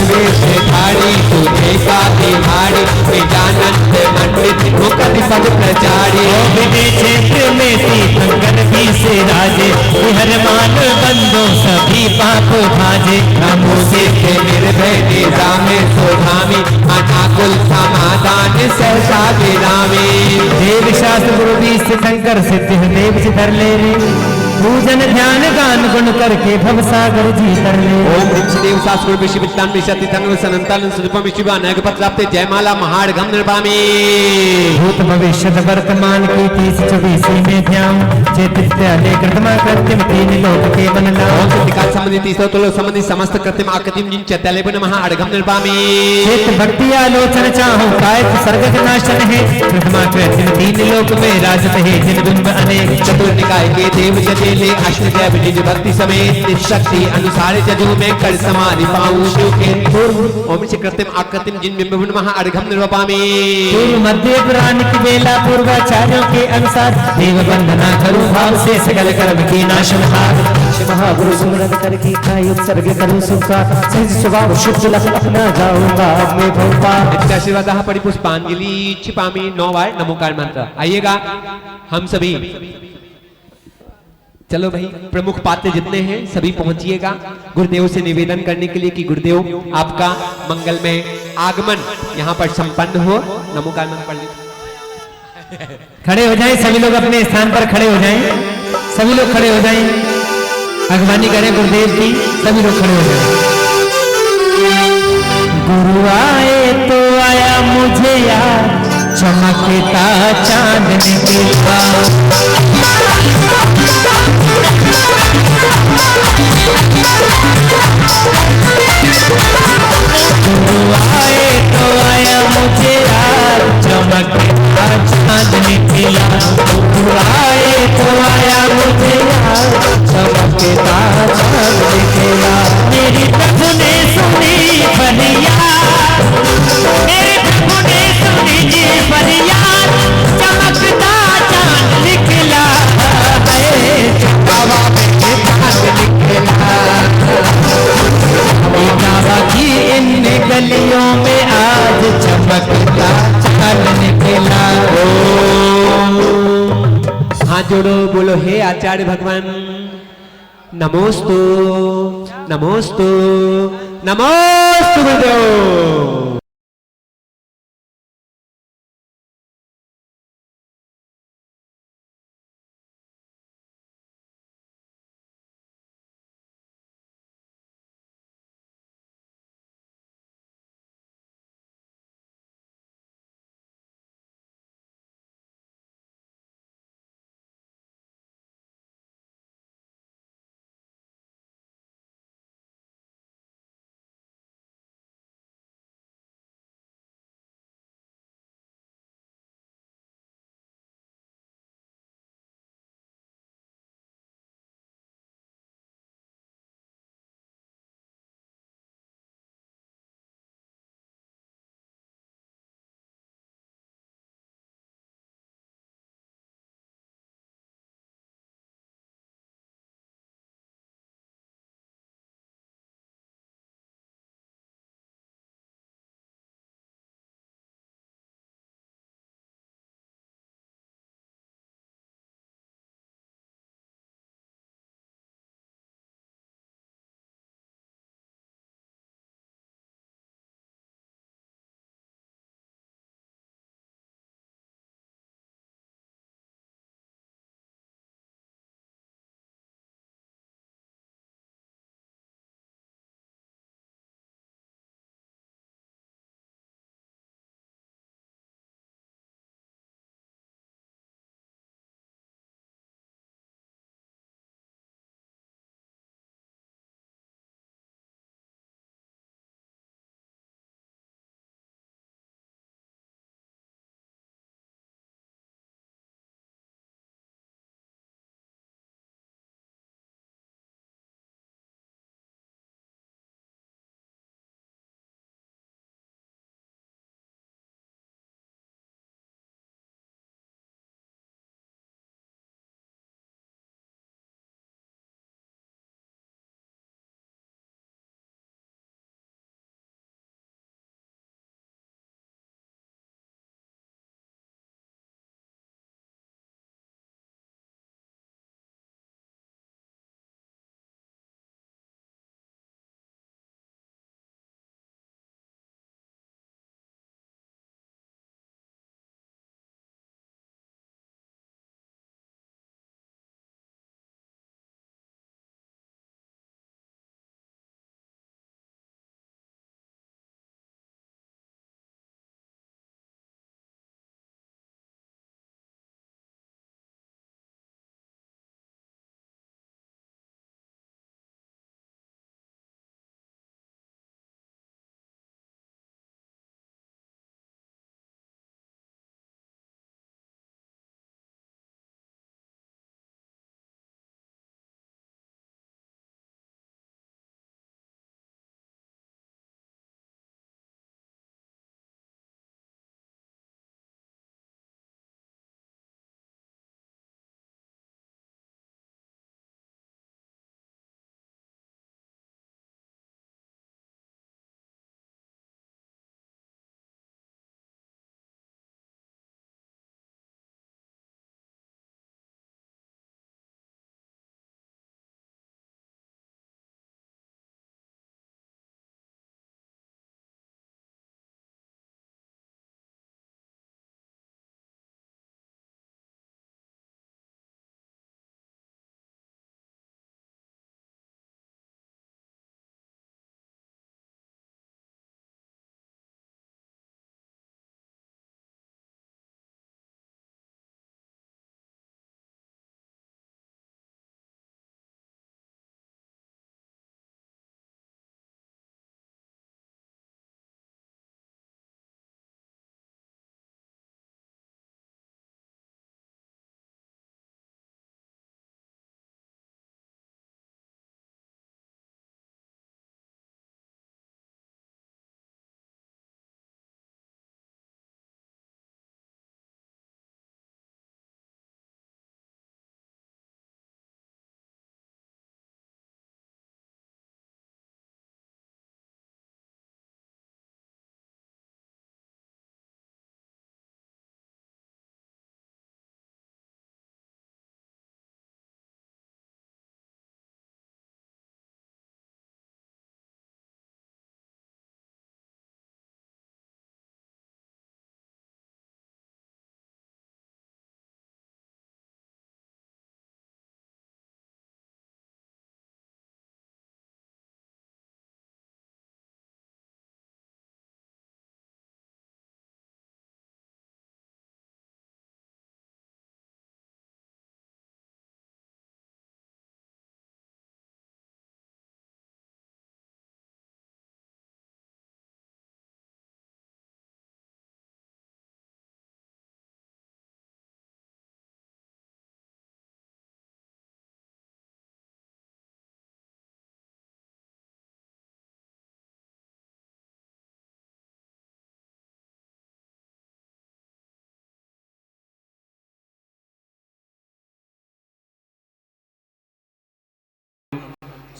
वेश धारी तुझे का बिहारी, निजानंद मंडित मुकद पद प्रचारी। विधि क्षेत्र में तीर्थंकर भी से राजे, हर मान बंदो सभी पाप भाजे। नमो सिद्ध निर्भय निजामे सुधामी, अनाकुल समाधान सहसा विरामी। देव शास्त्र गुरु भी शंकर सिद्ध देव से धर ले रे, पूजन ध्यान गान गुण करके भव सागर जी तर ले। ओम ह्रीं श्रीदेव शास्त्र विश्व विद्वान विशति तन्व सनंतन सुदपम शिव अनेक पत्राप्ते जयमाला महाडगम निर्वामी। भूत भविष्य वर्तमान की 30-24 में ध्यान, चेतित अनेक कृतमा कृत्रिम तीन लोक के बन नाम। ओम सत्तिकाल संबंधी 30 लोक संबंधी समस्त कृत्रिम आकृतिम जिन चैतन्य बन महाडगम निर्वामी। चित भक्ति आलोचन चाहो काय सर्ग का नाशन है, कृतमा कृत्रिम तीन लोक में राजत है जिन बिंब अनेक। चतुर्निकाय के देव जटेले अष्टदेव निज भक्ति समेत शक्ति अनुसार जजू में कर समाधि पाऊं शिव के पूर्व। ओम श्री कृत्रिम आकृतिम जिन बिंब महाडगम निर्वामी। पूर्व मध्य पुराण की बेला पूर्वाचार्यों के अनुसार देव वंदना करूं भाव से सकल कर्म की नाशनहार। महागुरु सुमरन करके खाई उत्सर्ग करूं सुखा, सहज स्वभाव शुद्ध लख अपना जाऊंगा मैं भोपा। आशीर्वाद परिपुष्पांजलि छिपामी 9 बार नमोकार मंत्र। आइएगा हम सभी, चलो भाई प्रमुख पात्र जितने हैं सभी पहुंचिएगा गुरुदेव से निवेदन करने के लिए कि गुरुदेव आपका मंगलमय आगमन यहाँ पर संपन्न हो। नमोकार मंत्र पढ़ लीजिए। खड़े हो जाएं सभी लोग, अपने स्थान पर खड़े हो जाएं, सभी लोग खड़े हो जाएं, अगवानी करें गुरुदेव की, सभी लोग खड़े हो जाएं। गुरु आए तो आया मुझे याद, चमकता चांद निकला। गुरु आए तो आया मुझे याद, चमकता चांद निकला। गुरु आए तो आया मुझे याद, चमकता चांद निकला। मेरी प्रभु ने सुनी फरियाद, मेरे प्रभु ने सुनी जी फरियाद, चमकता चांद निकला है। बाबा में चांद निकला, बाबा की इन गलियों में आज चमकता चांद निकला। हाथ जोड़ो, बोलो हे आचार्य भगवान नमोस्तु नमोस्तु नमोस्तु गुरुदेव।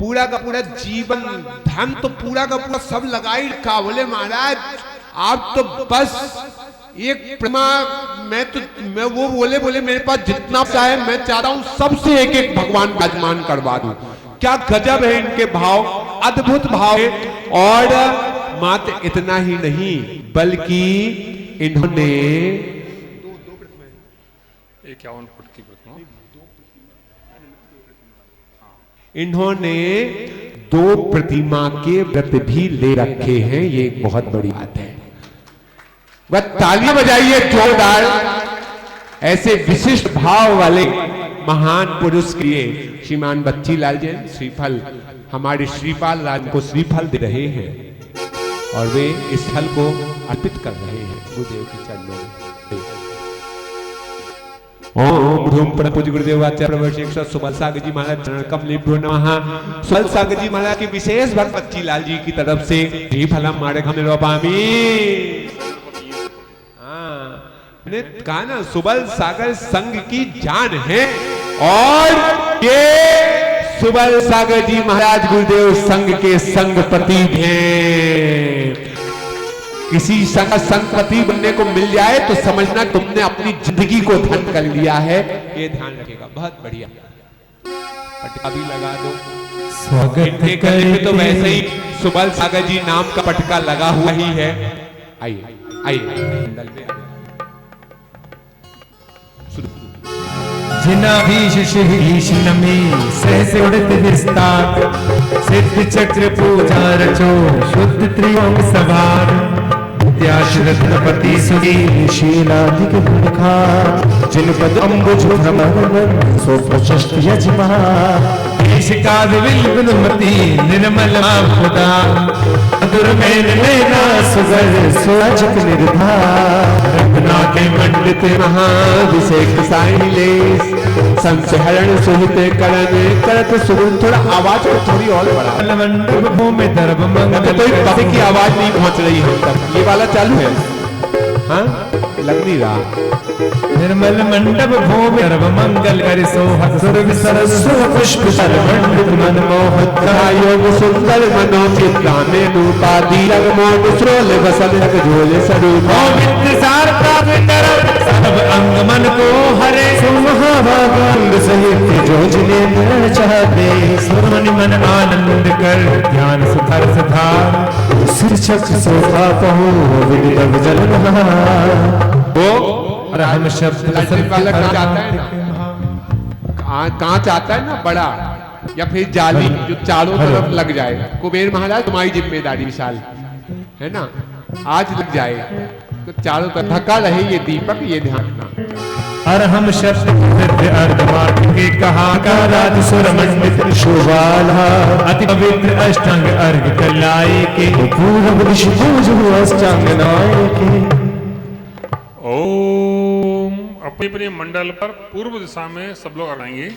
पूरा का पूरा जीवन धन तो पूरा का पूरा सब लगाई रखा। बोले महाराज आप तो बस एक प्रेमा, मैं वो बोले मेरे पास जितना चाहे मैं चाहता हूं सबसे एक एक भगवान विराजमान करवा दूं। क्या गजब है इनके भाव, अद्भुत भाव है। और मात्र इतना ही नहीं बल्कि इन्होंने 51 फुट की प्रतिमा, इन्होंने 2 प्रतिमा के व्रत भी ले रखे हैं। ये एक बहुत बड़ी बात है। वह तालियां बजाइए जोरदार ऐसे विशिष्ट भाव वाले महान पुरुष के लिए। श्रीमान बच्ची लाल जैन श्रीफल हमारे श्रीपाल लाल को श्रीफल दे रहे हैं और वे इस फल को अर्पित कर रहे हैं गुरुदेव के चरणों में। ओम ध्रुम प्रणव पूज्य गुरुदेव आचार्य प्रभु सुबल सागर जी महाराज चरण कमलेभ्यो नमः। सुबल सागर जी महाराज की विशेष भक्त बच्ची लाल जी की तरफ से श्रीफलम मारे हम निरूपामी। मैंने कहा ना सुबल सागर संघ की जान है और ये सुबल सागर जी महाराज गुरुदेव संघ के संघपति हैं। किसी संघपति बनने को मिल जाए तो समझना तुमने अपनी जिंदगी को धन कर लिया है। ये ध्यान रखेगा। बहुत बढ़िया पटका भी लगा दो। स्वागत इनके गले में तो वैसे ही सुबल सागर जी नाम का पटका लगा हुआ ही है। आइए आइए जिनाभीष शीश नमी सहस उड़त विस्तार सिद्ध चक्र पूजा रचो शुद्ध त्रियों सवार रत्नपति सुगी शीलाधिक पुरखा जिनपद अम्बुज भ्रमर सो प्रशस्त यजमान देश का विलमती निर्मल खुदा मधुर में लेना सुगर सुरजक निर्धार रत्ना के मंडित महाभिषेक साइलेस संचहरण सुहित करण करत सुगुण। थोड़ा आवाज को थोड़ी और बढ़ा। मंडप भूमि दर्भ मंगल कोई कभी की आवाज नहीं पहुंच रही है तक। ये वाला चालू है हाँ लग नहीं रहा। निर्मल मंडप भूमि दर्भ मंगल कर सोहत सरस्व पुष्प सर्वंडित मनमोहक योग सुंदर मनोचित्ता में रूपादी लगमोट श्रोल बसल झोले स्वरूप मित्र सार प्राप्त कर सब अंग मन को हरे सुमहाभागंग सहित जो जिने चाहते सुमन मन आनंद कर ध्यान सुधर सुधार शीर्षक सोफा कहो विदित जल वो और हम शब्द वाला जाता है ना कांच आता है ना बड़ा या फिर जाली जो चारों तरफ लग जाए। कुबेर महाराज तुम्हारी जिम्मेदारी विशाल है ना, आज लग जाए तो चारों तरफ ढका रहे ये दीपक। ये ध्यान रखना। और हम शब्द अर्धमार्ग के कहा का राज सुर मंडित शोभाला अति पवित्र अष्टांग अर्घ कलाई के पूर्व दिश पूज अष्टांग नाय के। ओम अपने अपने मंडल पर पूर्व दिशा में सब लोग लगाएंगे।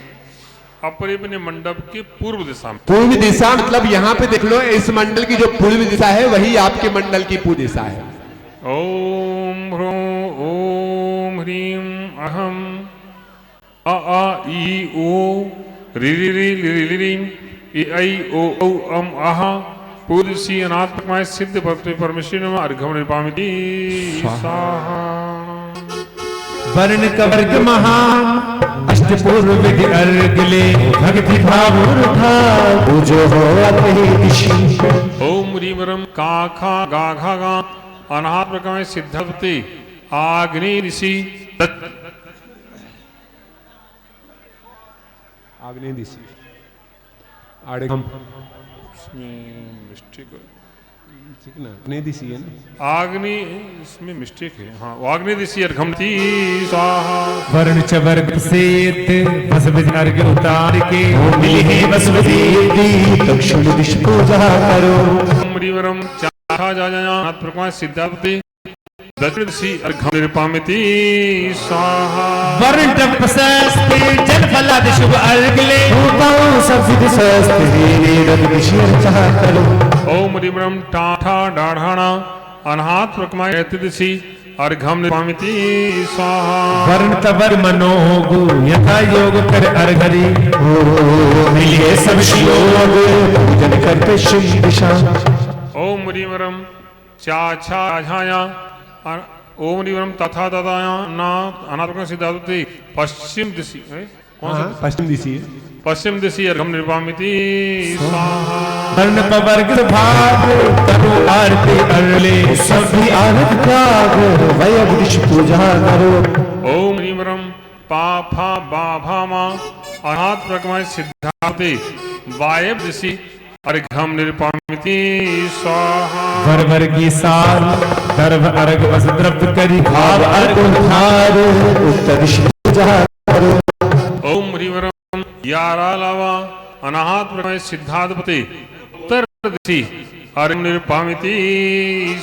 अपने अपने मंडप के पूर्व दिशा में। पूर्व दिशा मतलब यहाँ पे देख लो इस मंडल की जो पूर्व दिशा है वही आपके मंडल की पूर्व दिशा है। ओम ह्रों ओम ह्रीम अहम अ आ ई ओ रि रि रि रि रि रि इ ऐ ओ औ अम आहा पूर्वसी अनात्मकमाय सिद्ध परमेश्वरी नमः अर्घम निपामिति स्वाहा। वर्ण कवर्ग महान अष्टपूर्व विधि अर्घ ले भक्ति भाव उठा पूजो हो अपनी दिशि। ओम रीवरम काखा गाघा गा अनाहत प्रकमय सिद्धवती आग्नि ऋषि आग्नेय दिशा आड़े मिस्टेक ठीक ना आग्नेय दिशा है ना। आग्नि इसमें मिस्टेक है। हाँ आग्नि दिशि अर्घमती स्वाहा। वर्ण च वर्ग सेत बस विधि अर्घ उतार के मिली है बस विधि दक्षिण दिश पूजा करो। ओम रीवरम चाखा जा नाथ प्रकमय सिद्धवती दक्षिण दिशि अर्घम निपामिति स्वाहा। वर्ण टप सस्ते जल फलादि शुभ अर्घ ले होताओ सब विधि सस्ते रग दिशि अर्चा करो। ओम रीवरम टाठा डाढ़ाना अनाथ प्रकमाय दिशि अर्घम निर्पामिति स्वाहा। वर्ण तवर मनोगु यथा योग कर अर्घरी मिलिए सब योग पूजन करते शिव दिशा। ओम रीवरम चाछा झाया ओम रीवरम तथा तथाया ना अनाथ सिद्धार्थी पश्चिम दिशि कौन सा पश्चिम दिशा पश्चिम दिशि अर्घम निर्पामिति स्वाहा। वर्ण पवर्ग भाग करो आरती अरले सभी आरत त्याग वय विष पूजा करो। ओम रीवरम पाफा बाभामा अनाथ प्रकमाय सिद्धार्थी वायव दिशि अर्घम निर्पामिति स्वाहा। वर वर्गी साल गर्भ अर्घ वस द्रव्य करी भाव अर्घ उधार उत्तर दिश पूजा करो। ओम ह्रीवरम यारालावा अनाहत प्रकमाय सिद्धार्थपति उत्तर दिशि अर्घ निर्पामिति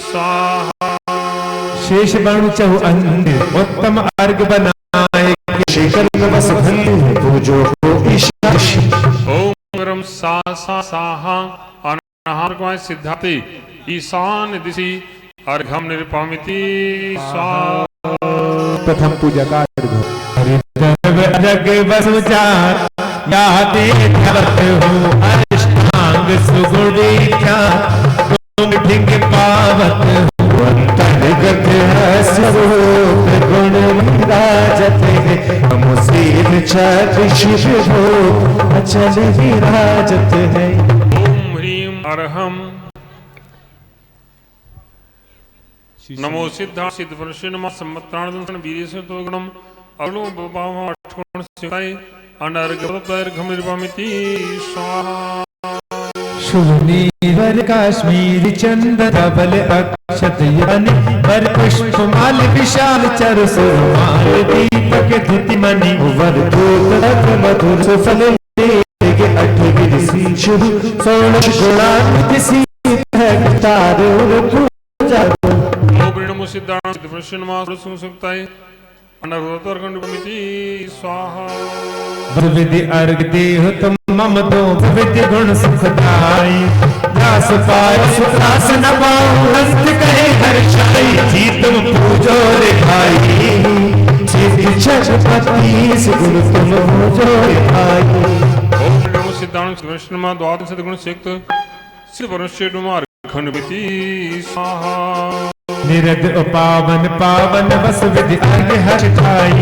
स्वाहा। शेष वर्ण चहु अंध उत्तम अर्घ बनाए शेखर बस भंग पूजो हो ईशा। ओम ह्रीवरम साहा अनाहत प्रकमाय सिद्धार्थी ईशान दिशि अर्घम निर्पामिति स्वाहा। प्रथम पूजा का अर्घ बस उचार या देखत हो अष्टांग सुगुण देखा तुम ढिंग पावत हो अंतर्गत है सब गुण विराजत है मुसीर छत्र शिव हो अचल विराजत है। ओम ह्रीम अर्हम नमो सिद्धा सिद्ध पुरुष नमः सम्मत्राणदंसन वीर्यस्य तो गुणम अरुणो बबाव अठकोण सिकाय अनर्घम निर्पामिति स्वाहा। शुभनीवर काश्मीर चंद धवल अक्षत यानी पर पुष्पमाल विशाल चर सुरमाल दीपक धुति मणि वर दूत मधुर सुफल लेगे अठगिर सी शुभ सोलह गुणान्वित सीत है तार पूजा। ओम सिद्धार्थ सिद्ध पुरुष नमः सुसुक्ताय अनर्घम निर्पामिति स्वाहा। विधि अर्घ देह तुम मम दो विधि गुण सुखदाई दास पाय सुखास न पाऊं हस्त कहे हर्षाई जी तुम पूजो रे भाई सिद्धि छठपति गुण तुम पूजो रे भाई। ओम नमो सिद्धार्थ सिद्ध पुरुष नमः द्वादश गुण सिक्त सिद्ध पुरुष नमः अर्घम निर्पामिति स्वाहा। निरद पावन पावन बस विधि अर्घ हर्षाई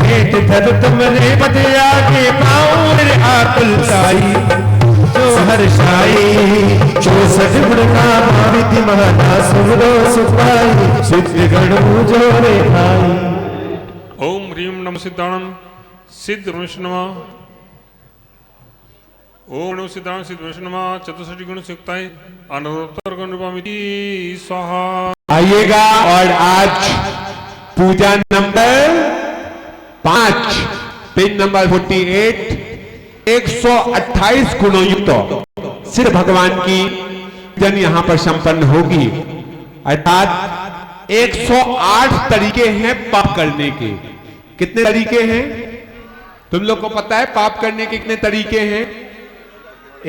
भेंट धर तुम रे पद आगे पाऊं रे आकुल साई जो हर्षाई चौसठ गुण का विधि महाना सुरो सुखाई सिद्ध गण पूजो रे भाई। ओम ह्रीम नमः सिद्धाणम सिद्ध पुरुष नमः ओम नमः सिद्धाणम सिद्ध पुरुष नमः चतुष्टि गुण सिक्ताय अनर्घम निर्पामिति स्वाहा। आइएगा और आज पूजा नंबर 5 पेज नंबर 48 128 गुणों युक्त सिर भगवान की जन यहां पर संपन्न होगी। अर्थात 108 तरीके हैं पाप करने के। कितने तरीके हैं तुम लोग को पता है? पाप करने के कितने तरीके हैं?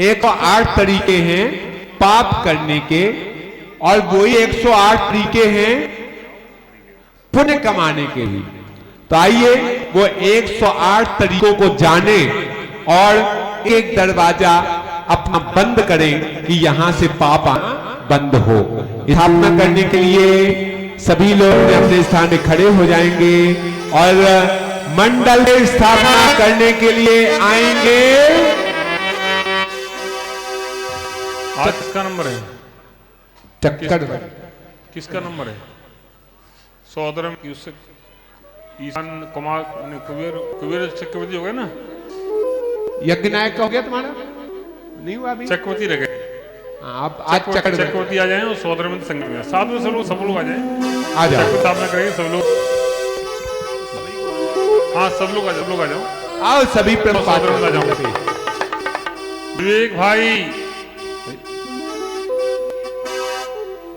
108 तरीके हैं पाप करने के और वही 108 तरीके हैं पुण्य कमाने के भी। तो आइए वो 108 तरीकों को जाने और एक दरवाजा अपना बंद करें कि यहां से पाप आना बंद हो। स्थापना करने के लिए सभी लोग अपने स्थान में खड़े हो जाएंगे और मंडल स्थापना करने के लिए आएंगे। आज किसका नंबर है? चक्कर किसका नंबर है? सौदरम ईशान कुमार कुबेर चक्रवर्ती हो गया ना? यज्ञ नायक का हो गया तुम्हारा? नहीं हुआ अभी? चक्रवर्ती रह गए। आप आज चक्रवर्ती आ जाए और सौदरम संगत में साथ में सब लोग आ जाए। आ जाओ। स्थापना करेंगे सब लोग। हाँ सब लोग आ जाओ। आओ सभी प्रमुख आ जाओ। विवेक भाई,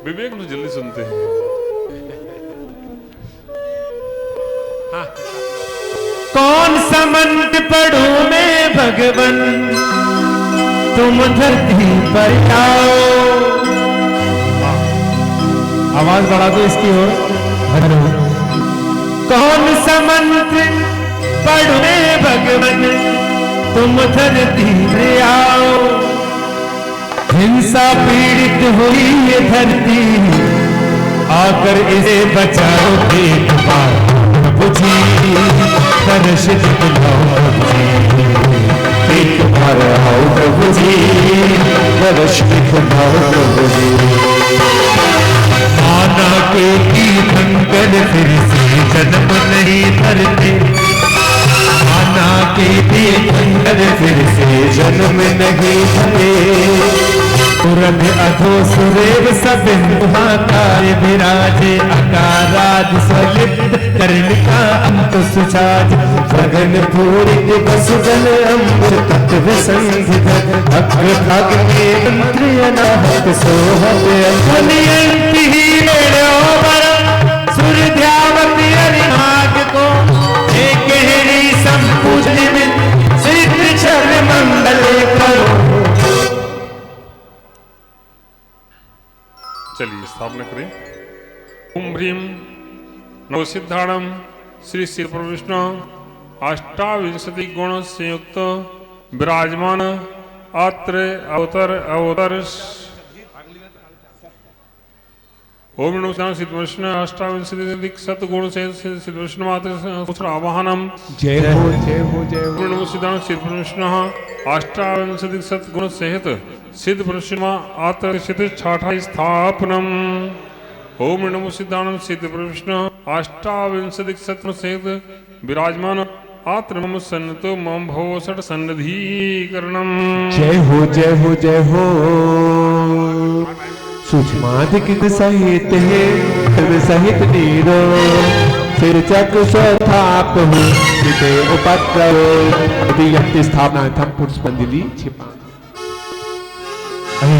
विवेक मुझे जल्दी सुनते हैं। कौन सा मंत्र पढ़ूं मैं भगवन तुम धरती पर आओ आवाज बढ़ा दो इसकी ओर। हेलो। कौन सा मंत्र पढ़े भगवन तुम धरती पे आओ, हिंसा पीड़ित हुई ये धरती, आकर इसे बचाओ। एक बार प्रभु जी दर्शन दिलाओ जी, एक बार आओ प्रभु जी दर्शन दिलाओ प्रभु जी। माना के तीर्थंकर फिर से जन्म नहीं धरते, माना के तीर्थंकर फिर से जन्म नहीं धरे। तुरंत अधो सुरेव सब महाकाय विराजे, अकाराद स्वलिप्त कर्णिका अंत सुचाज, गगन पूरित वसुगन अम्बर तत्व संधिधर, अग्र भाग में मंत्र अनाहत सोहत अनियंति ही मेरे सुर ध्यावती अरिनाग को, एक हेरी संपूजन में सिद्ध चरण मंगल करो। चलिए स्थापना करें। ओम ह्रीं नमो सिद्धाणम श्री श्री विष्णु अष्टाविंशति गुण संयुक्त विराजमान अत्र अवतर ओम नमो सिद्धाणम सिद्ध विष्णु अष्टाविंशति सतगुण से सिद्ध विष्णु मात्र आवाहनम। जय हो जय हो जय हो। ओम नमो सिद्धाणम सिद्ध विष्णु अष्टाविंशति सतगुण सहित सिद्ध विष्णु आत्मसिद्ध छाठा स्थापनम। ओम नमो सिद्धाणम सिद्ध विष्णु अष्टाविंशति सतगुण सहित विराजमान आत्म सन्नतो मम भव षट सन्निधिकरणम। जय हो जय हो जय हो। सूक्ष्माधिक सहित है सहित नीरो, सिर चक्र स्वथाप हो उपद्रव स्थापना थम पुष्पांजलि छिपा।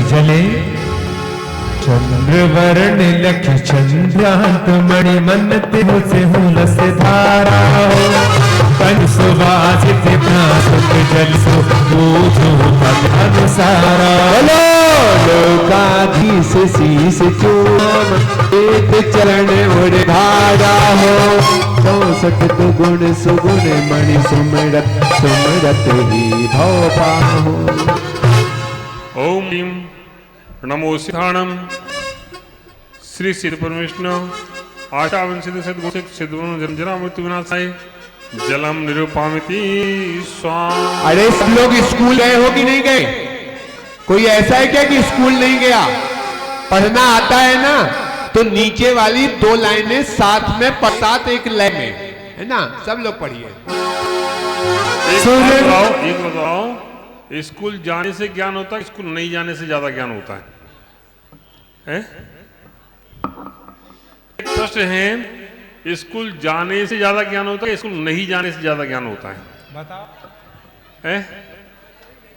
जले चंद्रवर्ण लख चंद्रांत मणि मन्नत से हुलस धारा हो, पंच सुवासित प्रासुत जल सो बूझो अनुसारा। लोकाधीश शीस चूम एक चरण उड़ धारा हो, 64 दुगुण सुगुण मणि सुमरत सुमरत ही भव पाहो। ओम ह्रीं नमो सिद्धाणम श्री सिद्ध परमेष्ण आष्टाविंशति सद्गुण सिद्धगुण जन्मजरा मृत्यु विनाशाय जलम निरूपामिति स्वाम। अरे सब लोग स्कूल गए हो कि नहीं गए? कोई ऐसा है क्या कि स्कूल नहीं गया? पढ़ना आता है ना, तो नीचे वाली 2 लाइनें साथ में पढ़तात एक लय में, है ना? सब लोग पढ़िए। एक बताओ, स्कूल जाने से ज्ञान होता है, स्कूल नहीं जाने से ज्यादा ज्ञान होता है? एक प्रश्न है, स्कूल जाने से ज्यादा ज्ञान होता है, स्कूल नहीं जाने से ज्यादा ज्ञान होता है? बताओ।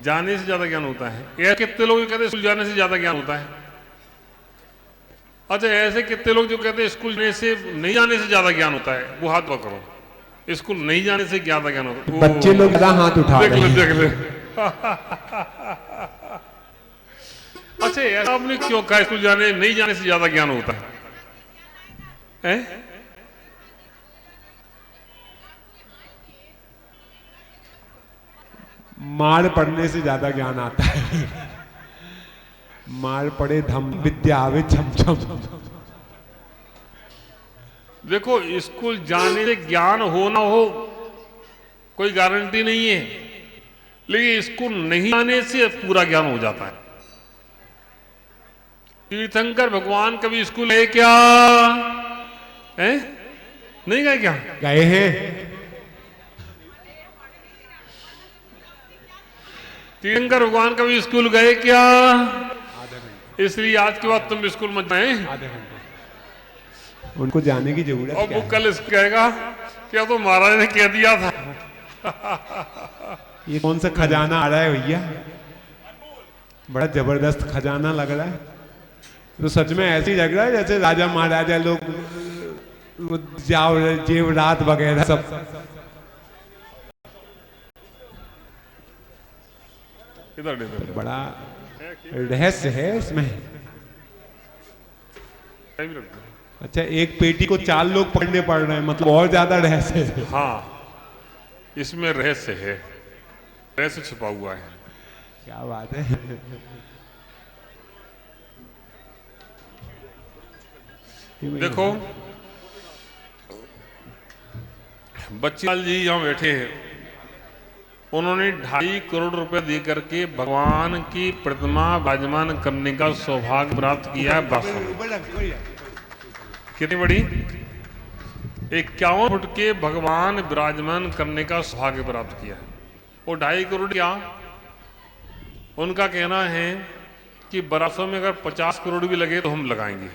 जाने से ज्यादा ज्ञान होता है। ये कितने लोग कहते हैं स्कूल जाने से ज्यादा ज्ञान होता है? अच्छा, ऐसे कितने लोग जो कहते हैं स्कूल जाने से नहीं जाने से ज्यादा ज्ञान होता है? वो हाथ पकड़ो। स्कूल नहीं जाने से ज्यादा ज्ञान होता है। बच्चे लोग ज्यादा हाथ उठा रहे हैं। देख ले। अच्छा, ऐसा आपने क्यों कहा स्कूल जाने नहीं जाने से ज्यादा ज्ञान होता है? मार पड़ने से ज्यादा ज्ञान आता है। मार पड़े धम विद्या आवे छम छम। देखो, स्कूल जाने से ज्ञान हो ना हो कोई गारंटी नहीं है, लेकिन स्कूल नहीं आने से पूरा ज्ञान हो जाता है। तीर्थंकर भगवान कभी स्कूल गए क्या? नहीं गए क्या? गए हैं। तीर्थंकर भगवान कभी स्कूल गए क्या? इसलिए आज के बाद तुम स्कूल मत जाए। उनको जाने की जरूरत और वो कल कहेगा क्या तो महाराज ने कह दिया था। ये कौन सा खजाना आ रहा है भैया? बड़ा जबरदस्त खजाना लग रहा है। तो सच में ऐसे ही लग रहा है जैसे राजा महाराजा लोग जाओ जेवरात वगैरह सब। बड़ा रहस्य है इसमें। भी रख दो। अच्छा, एक पेटी को 4 लोग पकड़ने पड़ रहे हैं, मतलब और ज्यादा रहस्य है। हाँ, इसमें रहस्य है, रहस्य छुपा हुआ है। क्या बात है। देखो, बच्चीलाल जी यहाँ बैठे हैं, उन्होंने 2.5 करोड़ रुपए दे करके भगवान की प्रतिमा विराजमान करने का सौभाग्य प्राप्त किया है। बस कितनी बड़ी, 51 फुट के भगवान विराजमान करने का सौभाग्य प्राप्त किया है। वो 2.5 करोड़ क्या, उनका कहना है कि बरासों में अगर 50 करोड़ भी लगे तो हम लगाएंगे,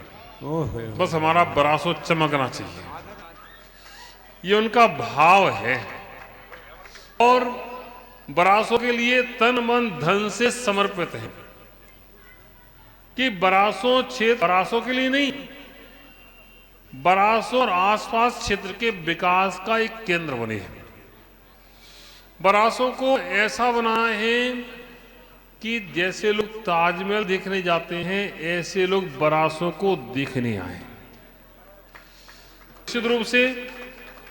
बस हमारा बरासों चमकना चाहिए। ये उनका भाव है, और बरासों के लिए तन मन धन से समर्पित है कि बरासों क्षेत्र बरासों के लिए नहीं, बरासों और आसपास क्षेत्र के विकास का एक केंद्र बने हैं। बरासों को ऐसा बनाना है कि जैसे लोग ताजमहल देखने जाते हैं, ऐसे लोग बरासों को देखने आए। निश्चित रूप से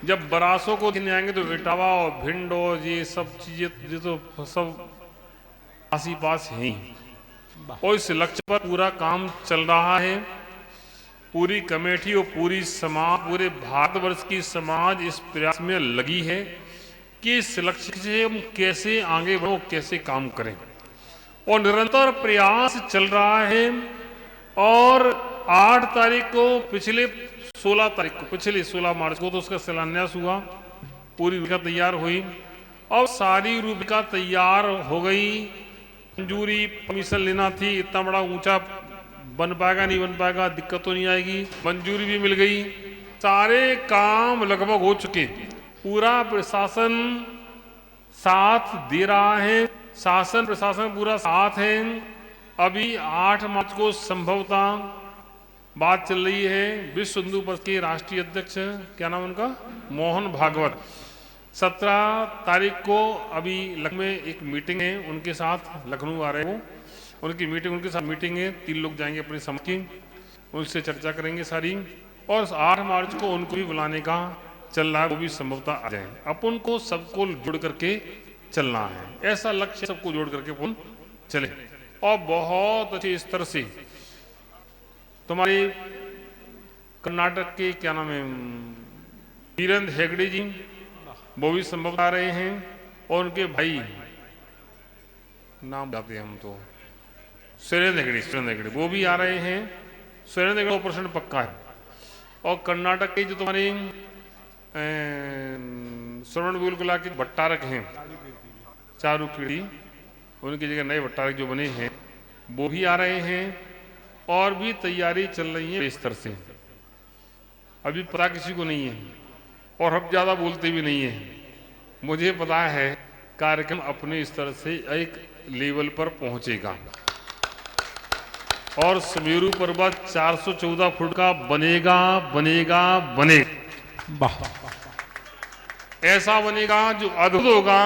जब बरासों को देखने आएंगे तो इटावा और भिंड और ये सब चीजें तो सब आस ही पास हैं ही, और इस लक्ष्य पर पूरा काम चल रहा है। पूरी कमेटी और पूरी समाज, पूरे भारतवर्ष की समाज इस प्रयास में लगी है कि इस लक्ष्य से हम कैसे आगे बढ़ो, कैसे काम करें, और निरंतर प्रयास चल रहा है। और 8 तारीख को, पिछले 16 मार्च को तो उसका शिलान्यास हुआ, पूरी रूपरेखा तैयार हुई। अब सारी रूपरेखा तैयार हो गई, मंजूरी परमिशन लेना थी, इतना बड़ा ऊंचा बन पाएगा नहीं बन पाएगा, दिक्कत तो नहीं आएगी, मंजूरी भी मिल गई, सारे काम लगभग हो चुके, पूरा प्रशासन साथ दे रहा है, शासन प्रशासन पूरा साथ है। अभी 8 मार्च को संभवतः बात चल रही है, विश्व हिंदू परिषद के राष्ट्रीय अध्यक्ष, क्या नाम उनका, मोहन भागवत, 17 तारीख को अभी लखनऊ में एक मीटिंग है, उनके साथ लखनऊ आ रहे हो, उनकी मीटिंग, उनके साथ मीटिंग है, 3 लोग जाएंगे अपनी समझ की, उनसे चर्चा करेंगे सारी, और 8 मार्च को उनको भी बुलाने का चल रहा है, वो भी संभवतः आ जाए। अपन को सबको जोड़ करके चलना है, ऐसा लक्ष्य सबको जोड़ करके अपन चले, और बहुत अच्छे स्तर से तुम्हारे कर्नाटक के क्या नाम है, वीरेंद्र हेगड़े जी, वो भी संभव आ रहे हैं, और उनके भाई, नाम बताते हैं हम तो, सुरेंद्र हेगड़े वो भी आ रहे हैं। सुरेंद्र हेगड़े ऑपरेशन पक्का है। और कर्नाटक के जो तुम्हारे श्रवण बेलगोला के भट्टारक हैं, चारू पीढ़ी, उनकी जगह नए भट्टारक जो बने हैं वो भी आ रहे हैं, और भी तैयारी चल रही है इस तरह से। अभी पता किसी को नहीं है, और हम ज्यादा बोलते भी नहीं है, मुझे पता है कार्यक्रम अपने स्तर से एक लेवल पर पहुंचेगा, और सुमेरु पर्वत 414 फुट का बनेगा बनेगा बनेगा, ऐसा बनेगा जो अद्भुत होगा।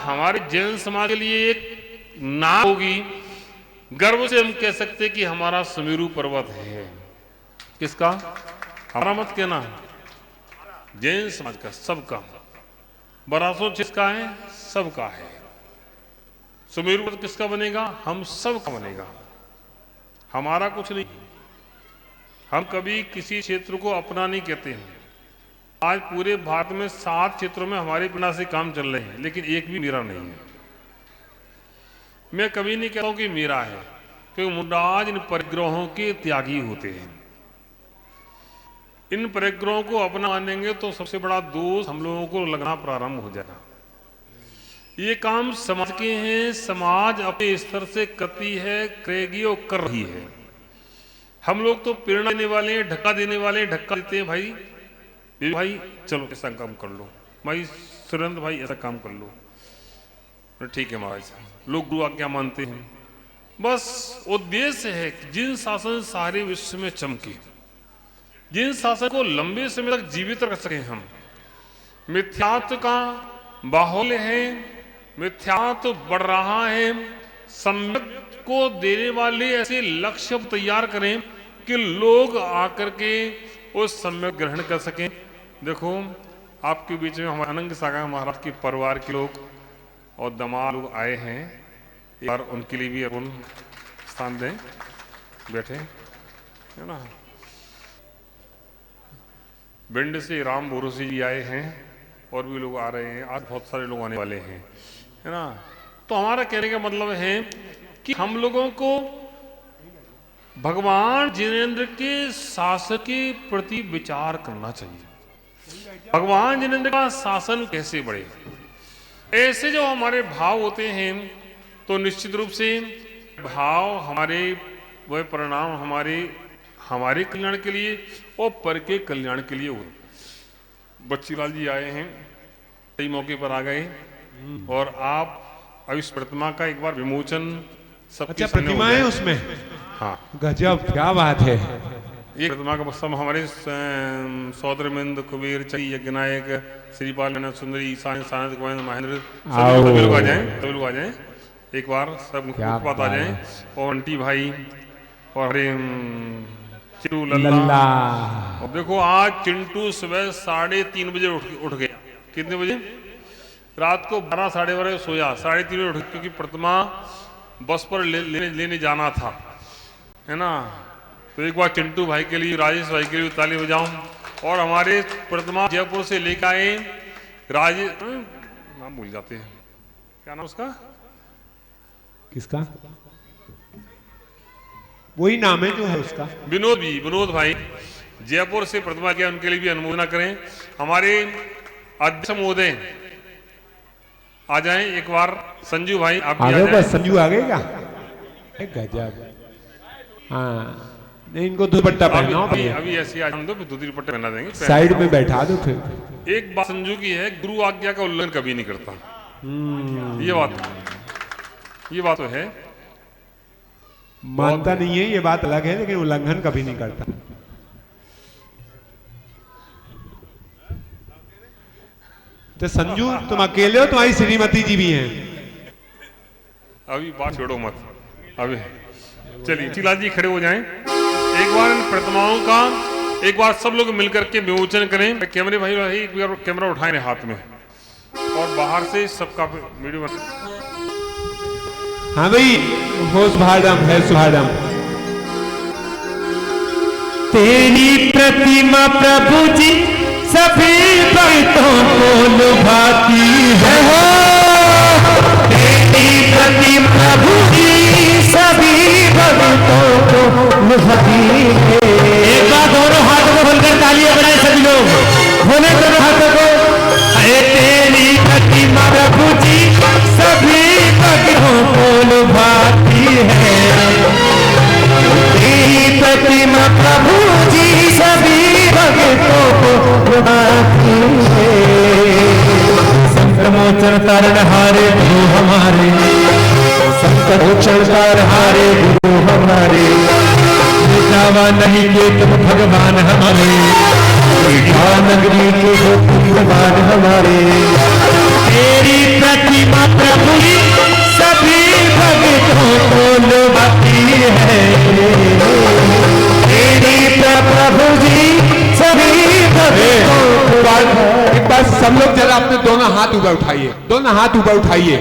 हमारे जैन समाज के लिए एक नाम होगी, गर्व से हम कह सकते कि हमारा सुमेरु पर्वत है। किसका? हमारा मत कहना, जैन समाज का, सबका। बरासों किसका है? सबका है। सुमेरु पर्वत किसका बनेगा? हम सबका बनेगा, हमारा कुछ नहीं। हम कभी किसी क्षेत्र को अपना नहीं कहते हैं। आज पूरे भारत में 7 क्षेत्रों में हमारी प्रेरणा से काम चल रहे हैं, लेकिन एक भी मेरा नहीं है। मैं कभी नहीं कहता हूं कि मेरा है, क्योंकि मुंडाज इन परिग्रहों के त्यागी होते हैं। इन परिग्रहों को अपना मानेंगे तो सबसे बड़ा दोष हम लोगों को लगना प्रारंभ हो जाएगा। ये काम समाज के हैं, समाज अपने स्तर से करती है, करेगी और कर रही है। हम लोग तो प्रेरणा देने वाले हैं, धक्का देने वाले हैं, धक्का देते हैं, भाई चलो ऐसा काम कर लो, भाई सुरेंद्र भाई ऐसा काम कर लो, ठीक है महाराज। लोग गुरु आज्ञा मानते हैं। बस उद्देश्य है कि जिन शासन सारे विश्व में चमके, जिन शासन को लंबे समय तक जीवित रख सके हम। मिथ्यात्व का बाहुल्य है, मिथ्यात्व बढ़ रहा है, सम्यक को देने वाले ऐसे लक्ष्य तैयार करें कि लोग आकर के उस सम्यक ग्रहण कर सकें। देखो आपके बीच में हमारे अनंग सागर महाराज के परिवार के लोग और दमाद लोग आए हैं, एक बार उनके लिए भी अपन स्थान दें, बैठे है ना। भिंड से राम भरोसे जी आए हैं और भी लोग आ रहे हैं, आज बहुत सारे लोग आने वाले हैं, है ना। तो हमारा कहने का मतलब है कि हम लोगों को भगवान जिनेंद्र के शासन के प्रति विचार करना चाहिए। भगवान जिनेंद्र का शासन कैसे बढ़े, ऐसे जो हमारे भाव होते हैं तो निश्चित रूप से भाव हमारे वह परिणाम हमारे कल्याण के लिए और पर के कल्याण के लिए हो। बच्चीलाल जी आए हैं, सही मौके पर आ गए और आप अब इस प्रतिमा का एक बार विमोचन सबके अच्छा प्रतिमा है उसमें? हाँ गजब, क्या बात है। ये प्रतिमा का सब हमारे सौदरमिंद कुबेर चई यज्ञनायक श्रीपाल सुंदरी ईशान सानंद गोविंद महेंद्र सभी लोग आ जाएं, सभी लोग आ जाएं एक बार, सब बात आ जाएं। और अंटी भाई और हरे चिंटू लल्ला। और देखो आज चिंटू सुबह 3:30 बजे उठ गया। कितने बजे? रात को 12 साढ़े 12 सोया, 3:30 बजे उठ, क्योंकि प्रतिमा बस पर लेने जाना था, है ना। तो एक बार चिंटू भाई के लिए, राजेश भाई के लिए ताली बजाऊं। और हमारे प्रतिमा जयपुर से लेकर आए राजेश, नाम भूल जाते हैं, क्या नाम उसका? किसका? वही नाम है जो है उसका, विनोद भाई जयपुर से प्रतिमा किया, उनके लिए भी अनुमोदना करें। हमारे अध्यक्ष महोदय आ जाएं एक बार, संजू भाई आप भी आ जाएं। संजू आ गए क्या? गजब। हाँ नहीं, इनको दुपट्टा पहनाओ, अभी ऐसे आ दो, धोती दुपट्टा पहना देंगे, साइड में बैठा दो फिर। एक बात संजू की है, गुरु आज्ञा का उल्लंघन कभी नहीं करता। ये बात तो है, मानता नहीं है, ये बात अलग है, लेकिन उल्लंघन कभी नहीं करता। तो संजू तुम अकेले हो, तुम्हारी श्रीमती जी भी हैं। अभी बात छोड़ो मत, अभी चलिए चिलाल जी खड़े हो जाएं। एक बार इन प्रतिमाओं का एक बार सब लोग मिलकर के विमोचन करें। कैमरे भाई एक बार कैमरा उठाएं हाथ में और बाहर से सबका वीडियो बना। हाँ भाई, होश भाडम है सुभाडम। तेरी प्रतिमा प्रभु जी सभी भक्तों को लुभाती है हो। तेरी प्रतिमा प्रभु जी सभी भक्तों को लुभाती है। एक बार दोनों हाथों को खोलकर तालियां बनाए सभी लोग, खोले दोनों हाथों को। तेरी प्रतिमा प्रभु जी सभी भक्तों को लुभाती है। तेरी प्रतिमा प्रभु जी सभी भक्तों को लुभाती है। संकट मोचन तारण हारे गुरु हमारे, संकट मोचन तारण हारे गुरु हमारे। जावा नहीं के तुम भगवान हमारे, नगरी के हो तुम भगवान हमारे। तेरी प्रतिमा प्रभु जी सभी भक्तों को लुभाती है। तेरी प्रभु जी सभी भक्तों को। एक बार सब लोग जरा अपने दोनों हाथ ऊपर उठाइए, दोनों हाथ ऊपर उठाइए,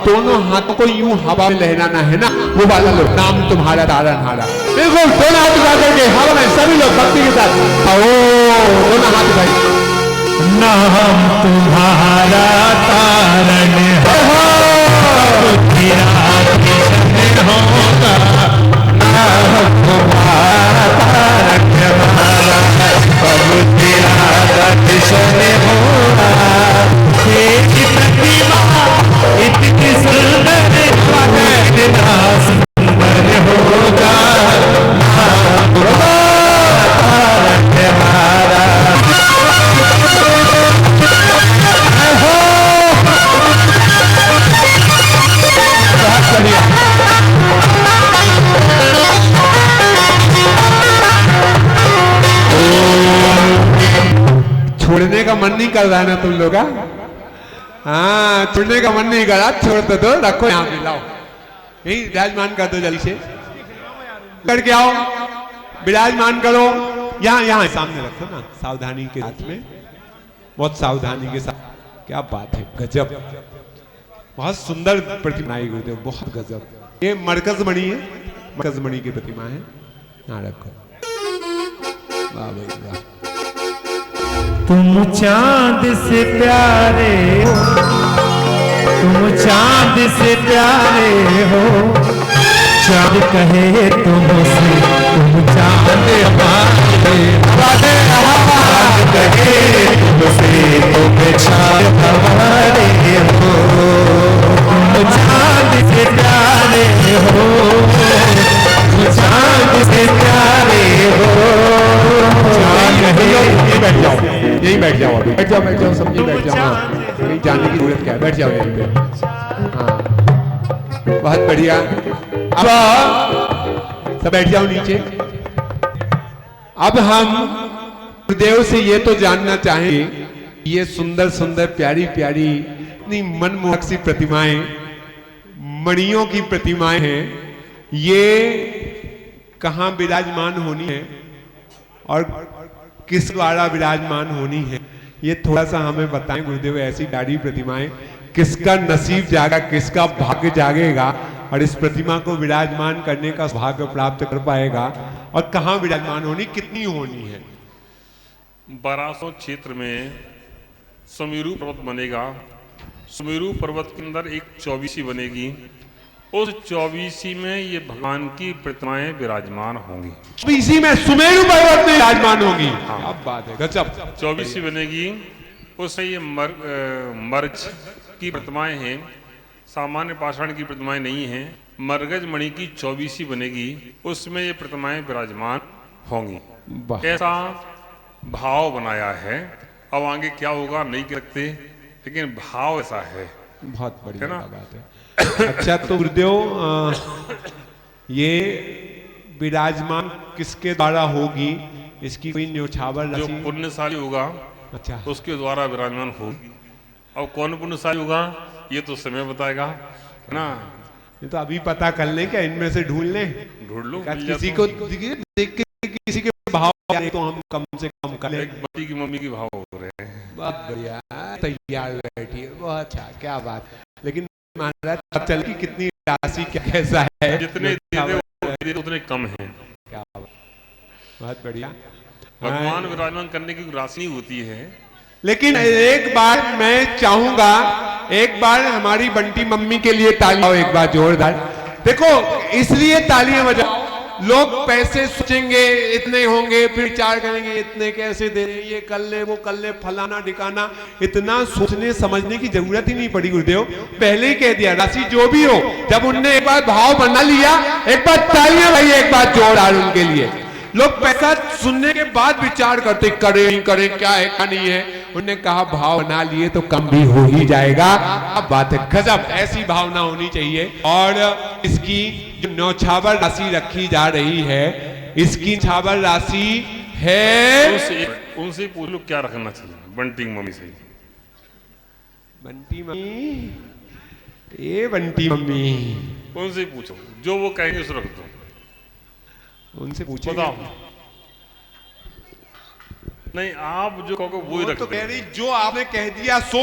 दोनों हाथों को यूं हवा में लहराना है ना, वो वाला लो, नाम तुम्हारा तारनहारा। बिल्कुल दोनों हाथ उठा करके हवा में सभी लोग भक्ति के साथ, ओ दोनों हाथ उठाइए। नाम तुम्हारा तारनहारा, तेरा कृष्ण होगा। नाम तुम्हारा तारनहारा, प्रभु तेरा कृष्ण होगा। तेरी प्रतिमा इतनी सुंदर इतना सुंदर होगा। छोड़ने का मन नहीं कर रहा है ना तुम लोग? हाँ, छोड़ने का मन नहीं कर रहा, छोड़ तो दो, रखो यहाँ पे, लाओ यही विराजमान कर दो जल्दी से, करके आओ। विराजमान करो। यहाँ सामने रखो ना, सावधानी के साथ में, बहुत सावधानी के साथ। क्या बात है, गजब, बहुत सुंदर प्रतिमा बनाई गुरुदेव, बहुत गजब। ये मरकज मणि है, मरकज मणि की प्रतिमा है, यहाँ रखो। वाह भाई वाह। तुम चांद से प्यारे हो, तुम चांद से प्यारे हो, चांद कहे तुमसे तुम चांद हमारे, चांद कहे तुमसे तुम चांद हमारे हो। तुम चांद से प्यारे हो, तुम चांद से प्यारे हो, यही बैठ जाओ, यही बैठ जाओ, अभी बैठ जाओ, सब यही बैठ जाओ। हाँ, कहीं जाने की जरूरत क्या है, बैठ जाओ यहीं पे। हाँ, बहुत बढ़िया। अब सब बैठ जाओ नीचे। अब हम गुरुदेव से ये तो जानना चाहेंगे, ये सुंदर सुंदर प्यारी प्यारी इतनी मनमोहक सी प्रतिमाएं, मणियों की प्रतिमाएं हैं, ये कहाँ विराजमान होनी है और किस द्वारा विराजमान होनी है, ये थोड़ा सा हमें बताएं गुरुदेव। ऐसी प्यारी प्रतिमाएं, किसका नसीब जागा, किसका भाग्य जागेगा और इस प्रतिमा को विराजमान करने का भाग्य प्राप्त कर पाएगा, और कहाँ विराजमान होनी, कितनी होनी है। बारासो क्षेत्र में सुमेरु पर्वत बनेगा। सुमेरु पर्वत के अंदर एक 24 बनेगी। उस 24 में ये भगवान की प्रतिमाएं विराजमान होंगी। 24 में सुमेरु पर्वत में विराजमान होगी। क्या बात है, गजब। 24 बनेगी। उसमें ये मर्ज की प्रतिमाएं हैं, सामान्य पाषाण की प्रतिमाएं नहीं हैं। मरगज मणि की 24 बनेगी, उसमें ये प्रतिमाएं विराजमान होंगी। ऐसा भाव बनाया है। अब आगे क्या होगा नहीं कह सकते, लेकिन भाव ऐसा है। बहुत बढ़िया बात है। अच्छा, तो गुरुदेव ये विराजमान किसके द्वारा होगी, इसकी कोई न्योछावर जो राशि? पुण्यशाली होगा, अच्छा, उसके द्वारा विराजमान होगी। अब कौन पुण्यशाली होगा ये तो समय बताएगा, है ना। ये तो अभी पता कर लें, क्या इनमें से ढूंढ लें? ढूंढ लो, किसी को देख के किसी के भाव तो हम कम से कम कर लें। एक बच्ची की मम्मी की भाव हो रहे हैं। बहुत बढ़िया, तैयार बैठी है, बहुत अच्छा, क्या बात। लेकिन महाराज पता चल की कितनी राशि क्या कैसा है, जितने दे उतने कम है। क्या बात, बहुत बढ़िया। भगवान विराजमान करने की राशि होती है। लेकिन एक बार मैं चाहूंगा, एक बार हमारी बंटी मम्मी के लिए तालियां, एक बार जोरदार। देखो, इसलिए तालियां बजाओ, लोग पैसे सोचेंगे इतने होंगे, फिर विचार करेंगे इतने कैसे दे रहे, ये कर ले वो कर ले, फलाना ठिकाना। इतना सोचने समझने की जरूरत ही नहीं पड़ी गुरुदेव, पहले ही कह दिया राशि जो भी हो। जब उनने एक बार भाव बना लिया, एक बार तालियां भाई, एक बार जोरदार उनके लिए। लोग पैसा सुनने के बाद विचार करते, करें नहीं करें, क्या है क्या नहीं है। उन्होंने कहा भाव बना लिए तो कम भी हो ही जाएगा। अब बात है गजब, ऐसी भावना होनी चाहिए। और इसकी जो न्योछावर राशि रखी जा रही है, इसकी न्योछावर राशि है, उनसे पूछ लो क्या रखना चाहिए। बंटी मम्मी से, बंटी मम्मी, ये बंटी मम्मी, उनसे पूछो, जो वो कहेंगे उसे रख दो। उनसे पूछो, बताओ। नहीं, आप जो कहोगे वो ही रख तो दो। कह रही जो आपने कह दिया सो।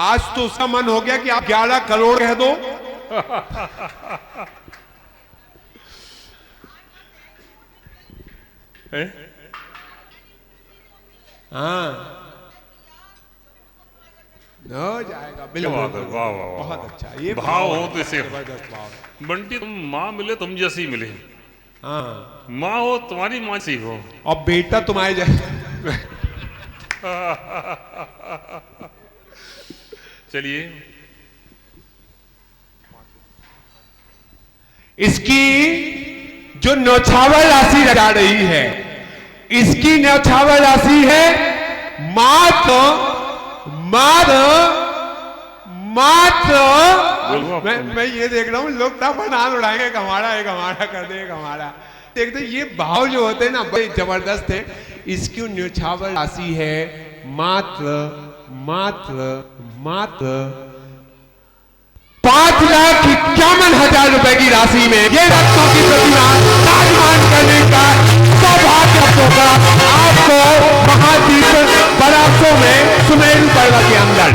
आज तो उसका मन हो गया कि आप 11 करोड़ कह दो। हाँ, हो जाएगा बिल्कुल। वाह वाह वाह, बहुत अच्छा, ये भाव हो तो इसे। जबरदस्त भाव। बंटी, तुम माँ मिले तुम जैसी मिले। हाँ, माँ हो तुम्हारी माँ सी हो। और बेटा तुम्हारे जैसे। चलिए, इसकी जो न्योछावर राशि जा रही है, इसकी न्योछावर राशि है मात्र मैं ये देख रहा हूं, लोग तब बनान उड़ाएंगे, एक हमारा कर दे, एक हमारा। देखते ये भाव जो होते हैं ना, बड़े जबरदस्त है। इसकी न्योछावर राशि है मात्र 5,51,000 रुपए की राशि में ये रत्नों की प्रतिमा विराजमान करने का प्राप्त होगा आपको महादीप बरासों में सुमेरु पर्वत के अंदर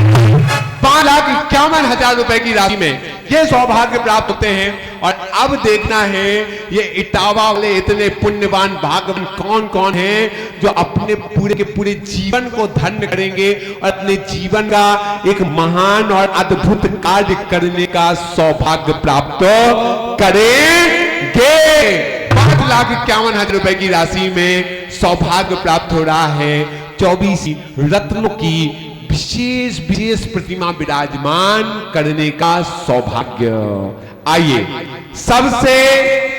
5,51,000 रुपए की राशि में ये सौभाग्य प्राप्त होते हैं। और अब देखना है ये इटावा वाले इतने पुण्यवान भाग्यवान कौन कौन हैं जो अपने पूरे के पूरे जीवन को धन्य करेंगे और अपने जीवन का एक महान और अद्भुत कार्य करने का सौभाग्य प्राप्त करेंगे। 5,51,000 रुपए की राशि में सौभाग्य प्राप्त हो रहा है। 24 रत्नों की विशेष विशेष प्रतिमा विराजमान करने का सौभाग्य। आइए सबसे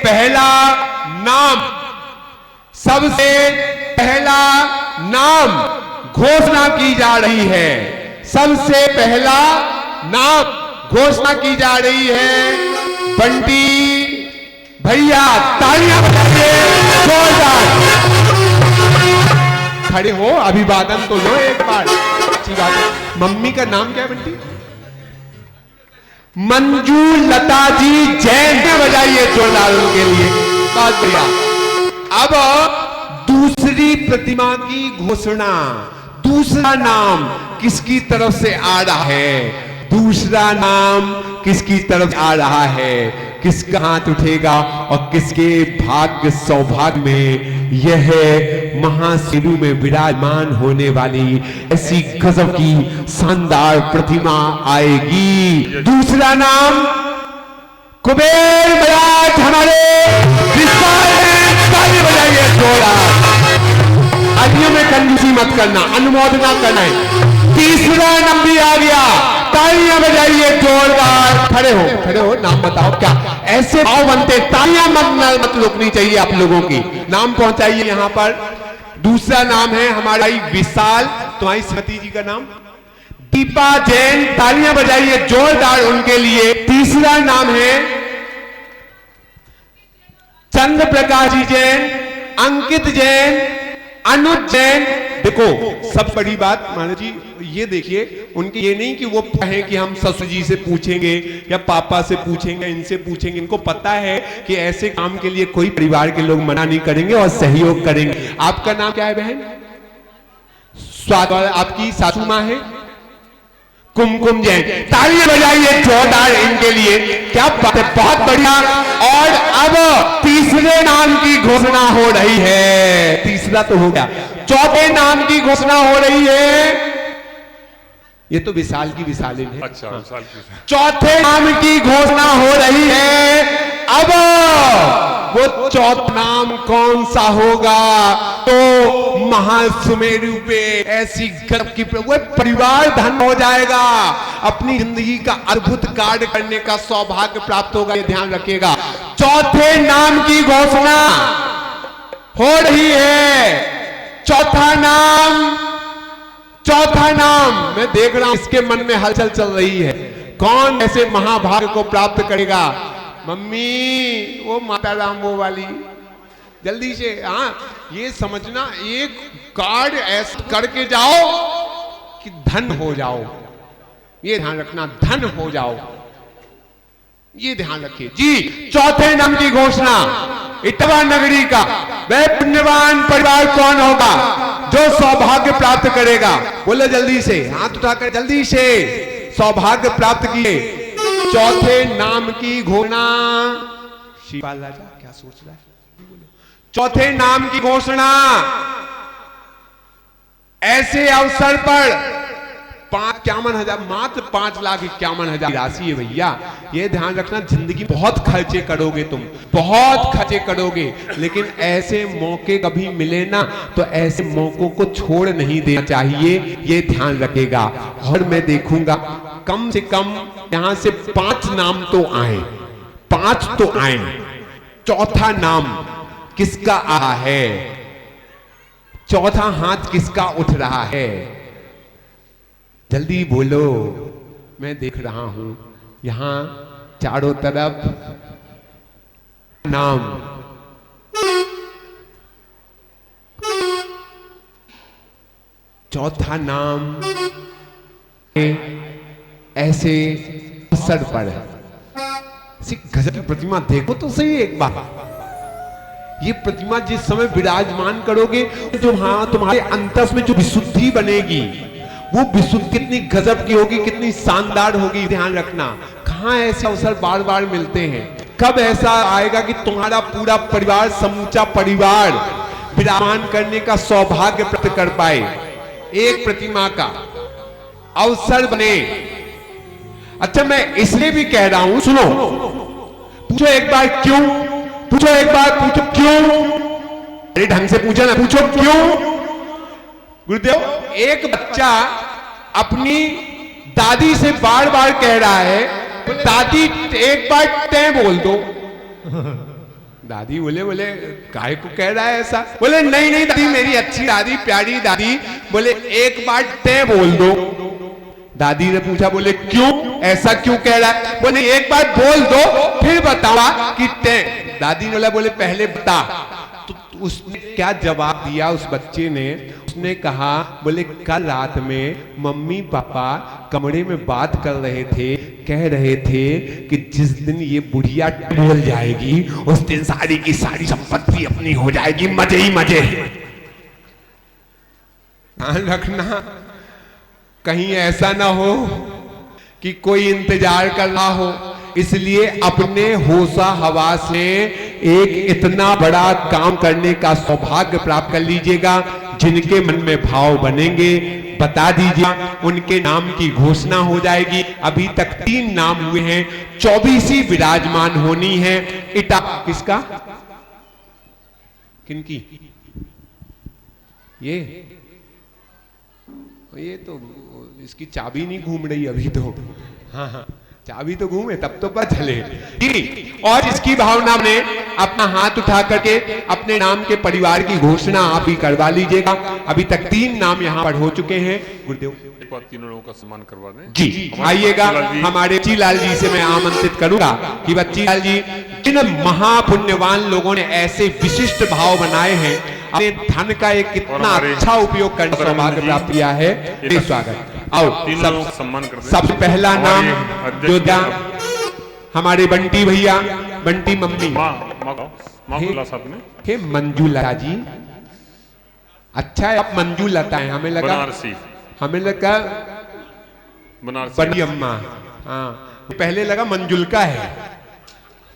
पहला नाम घोषणा की जा रही है। सबसे पहला नाम घोषणा की जा रही है। बंटी भैया तालियां बजाइए जोरदार। खड़े हो, अभिवादन तो लो एक बार। अच्छी बात है। मम्मी का नाम क्या है बंटी? मंजू लता जी जैन में बजाइए जोरदार उनके लिए। बहुत बढ़िया। अब दूसरी प्रतिमा की घोषणा। दूसरा नाम किसकी तरफ से आ रहा है? दूसरा नाम किसकी तरफ आ रहा है? किसका हाथ उठेगा और किसके भाग्य सौभाग्य में यह महाशिरू में विराजमान होने वाली ऐसी गजब की शानदार प्रतिमा आएगी? दूसरा नाम कुबेर महाराज हमारे विशाल हैं। ताली बजाइए जोरदार। आदमियों में कंजूसी मत करना, अनुमोदना करना है। तीसरा नाम भी आ गया। तालियां बजाइए जोरदार। खड़े हो, नाम बताओ क्या? ऐसे भाव बनते, तालियां मत रोकनी चाहिए आप लोगों की। नाम पहुंचाइए यहां पर। दूसरा नाम है हमारा विशाल। तुम्हारी श्रीमती जी का नाम दीपा जैन। तालियां बजाइए जोरदार उनके लिए। तीसरा नाम है चंद्र प्रकाश जी जैन, अंकित जैन, अनुज जैन। देखो सब बड़ी बात महाराज जी ये देखिए, उनके ये नहीं कि वो कहें कि हम ससुर जी से पूछेंगे या पापा से पूछेंगे, इनसे पूछेंगे। इनको पता है कि ऐसे काम के लिए कोई परिवार के लोग मना नहीं करेंगे और सहयोग करेंगे। आपका नाम क्या है बहन? स्वागत। आपकी सासू माँ है कुमकुम जैन। तालियां बजाइए जोरदार इनके लिए। क्या बात है, बहुत बढ़िया। और अब तीसरे नाम की घोषणा हो रही है। तीसरा तो हो गया, चौथे नाम की घोषणा हो रही है। ये तो विशाल की विशालिन है। अच्छा, विशाल की। चौथे नाम की घोषणा हो रही है। अब वो चौथा नाम कौन सा होगा? तो महासुमेरु पे ऐसी गर्व की वो परिवार धन हो जाएगा। अपनी जिंदगी का अद्भुत कार्य करने का सौभाग्य प्राप्त होगा। ये ध्यान रखिएगा। चौथे नाम की घोषणा हो रही है। चौथा नाम मैं देख रहा हूं इसके मन में हलचल चल रही है। कौन ऐसे महाभाग्य को प्राप्त करेगा? मम्मी वो माता राम वो वाली, जल्दी से। हाँ ये समझना, एक कार्ड ऐसा करके जाओ कि धन हो जाओ। ये ध्यान रखना, धन हो जाओ, ये ध्यान रखिए जी। चौथे नाम की घोषणा इटवा नगरी का वह पुण्यवान परिवार कौन होगा जो सौभाग्य प्राप्त करेगा? बोले जल्दी से, हाथ उठाकर जल्दी से। सौभाग्य प्राप्त किए। चौथे नाम की घोषणा। शिवपाल राजा क्या सोच रहा है? चौथे नाम की घोषणा ऐसे अवसर पर 51,000, मात्र 5,51,000 राशि है भैया। ये ध्यान रखना, जिंदगी बहुत खर्चे करोगे तुम, बहुत खर्चे करोगे, लेकिन ऐसे मौके कभी मिले ना तो ऐसे मौकों को छोड़ नहीं देना चाहिए। ये ध्यान रखेगा। और मैं देखूंगा कम से कम यहां से 5 नाम तो आए, 5 तो आए। चौथा नाम किसका आ रहा है? चौथा हाथ किसका उठ रहा है? जल्दी बोलो, मैं देख रहा हूं यहां चारों तरफ नाम। चौथा नाम ऐसे अवसर पर गजब की प्रतिमा देखो तो सही एक बार। ये प्रतिमा जिस समय विराजमान करोगे, जो हाँ तुम्हारे अंतस में जो विशुद्धि बनेगी, वो विशुद्ध कितनी गजब की होगी, कितनी शानदार होगी। ध्यान रखना, कहाँ ऐसे अवसर बार बार मिलते हैं। कब ऐसा आएगा कि तुम्हारा पूरा परिवार, समूचा परिवार विराजमान करने का सौभाग्य प्राप्त कर पाए, एक प्रतिमा का अवसर बने। अच्छा, मैं इसलिए भी कह रहा हूं, सुनो, पूछो एक बार क्यों, पूछो एक बार, पूछो क्यों। अरे ढंग से पूछो ना, पूछो क्यों। गुरुदेव, एक बच्चा अपनी दादी से बार बार कह रहा है, दादी एक बार तय बोल दो। दादी बोले काहे को कह रहा है ऐसा? बोले नहीं नहीं दादी, मेरी अच्छी दादी, प्यारी दादी, बोले एक बार तय बोल दो। दादी ने पूछा, बोले क्यों, ऐसा क्यों कह रहा है? बोले एक बार बोल दो फिर बतावा कि तय। दादी ने बोले पहले बता। तो उसने क्या जवाब दिया उस बच्चे ने? उसने कहा, बोले कल रात में मम्मी पापा कमरे में बात कर रहे थे, कह रहे थे कि जिस दिन ये बुढ़िया बोल जाएगी उस दिन सारी की सारी संपत्ति अपनी हो जाएगी, मजे ही मजे। ध्यान रखना, कहीं ऐसा ना हो कि कोई इंतजार कर रहा हो, इसलिए अपने होशा हवास से एक इतना बड़ा काम करने का सौभाग्य प्राप्त कर लीजिएगा। जिनके मन में भाव बनेंगे बता दीजिए, उनके नाम की घोषणा हो जाएगी। अभी तक 3 नाम हुए हैं, 24 विराजमान होनी है। इटा किसका, किनकी? ये तो इसकी चाबी नहीं घूम रही अभी तो। हाँ हाँ, चाबी तो घूमे तब तो पता चले। और इसकी भावना ने अपना हाथ उठा करके अपने नाम के परिवार की घोषणा आप ही करवा लीजिएगा। अभी तक 3 नाम यहाँ पर हो चुके हैं। गुरुदेव एक बार तीनों लोगों का सम्मान करवा दें जी। आइएगा, हमारे बच्चीलाल जी से मैं आमंत्रित करूंगा कि बच्चीलाल जी, जिन महापुण्यवान लोगों ने ऐसे विशिष्ट भाव बनाए हैं, अपने धन का एक कितना अच्छा उपयोग करने का सौभाग्य प्राप्त किया है। स्वागत। आओ सम्मान कर दें। सबसे पहला नाम जो हमारे बंटी भैया, बंटी मम्मी, हे मंजूलता जी। अच्छा है, आप मंजूलता है, हमें लगा बड़ी अम्मा। हाँ, पहले लगा मंजुलका है,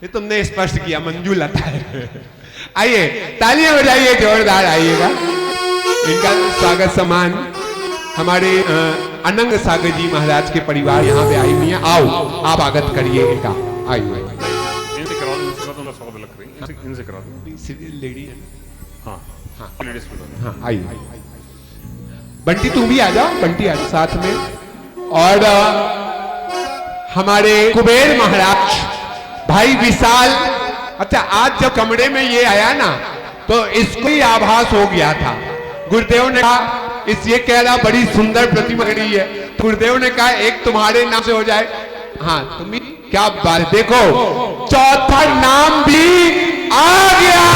ये तुमने स्पष्ट किया मंजूलता है। आइए तालियां बजाइए जोरदार, आइएगा। इनका स्वागत सम्मान हमारे अनंग सागर जी महाराज के परिवार यहाँ पे आई हुई है। आओ आप स्वागत करिए इनका। आइए इनसे करा दो, स्वागत लग रही है, इनसे करा दो। लेडी, हाँ हाँ, हाँ आइए। बंटी तुम भी आ जाओ, बंटी आ जाओ साथ में। और हमारे कुबेर महाराज भाई विशाल। अच्छा, आज जब कमरे में ये आया ना तो इसको ही आभास हो गया था। गुरुदेव ने कहा, ये कह रहा बड़ी सुंदर प्रतिमा खड़ी है, गुरुदेव ने कहा एक तुम्हारे नाम से हो जाए। हाँ, तुम भी क्या बात, देखो चौथा नाम भी आ गया।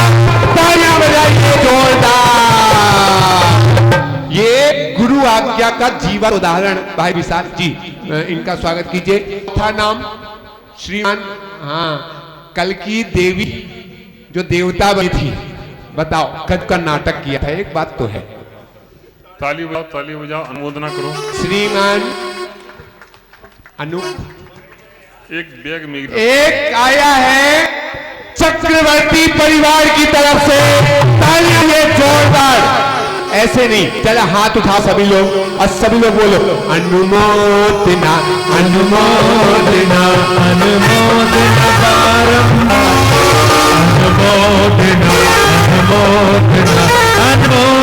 तालियां बजाइए जोरदार। ये गुरु आज्ञा का जीवन उदाहरण भाई विशाल जी, इनका स्वागत कीजिए। चौथा नाम श्रीमान, हाँ, कल की देवी जो देवता बनी थी, बताओ कब का नाटक किया था, एक बात तो है। ताली बजाओ, अनुमोदना करो। श्रीमान अनु, एक बैग में एक आया है चक्रवर्ती परिवार की तरफ से। तालियां ये जोरदार, ऐसे नहीं, चला हाथ उठा सभी लोग और सभी लोग बोलो अनुमोदना अनुमोदना अनुमोदना अनुमोदना अनुमोदना अनुमोदना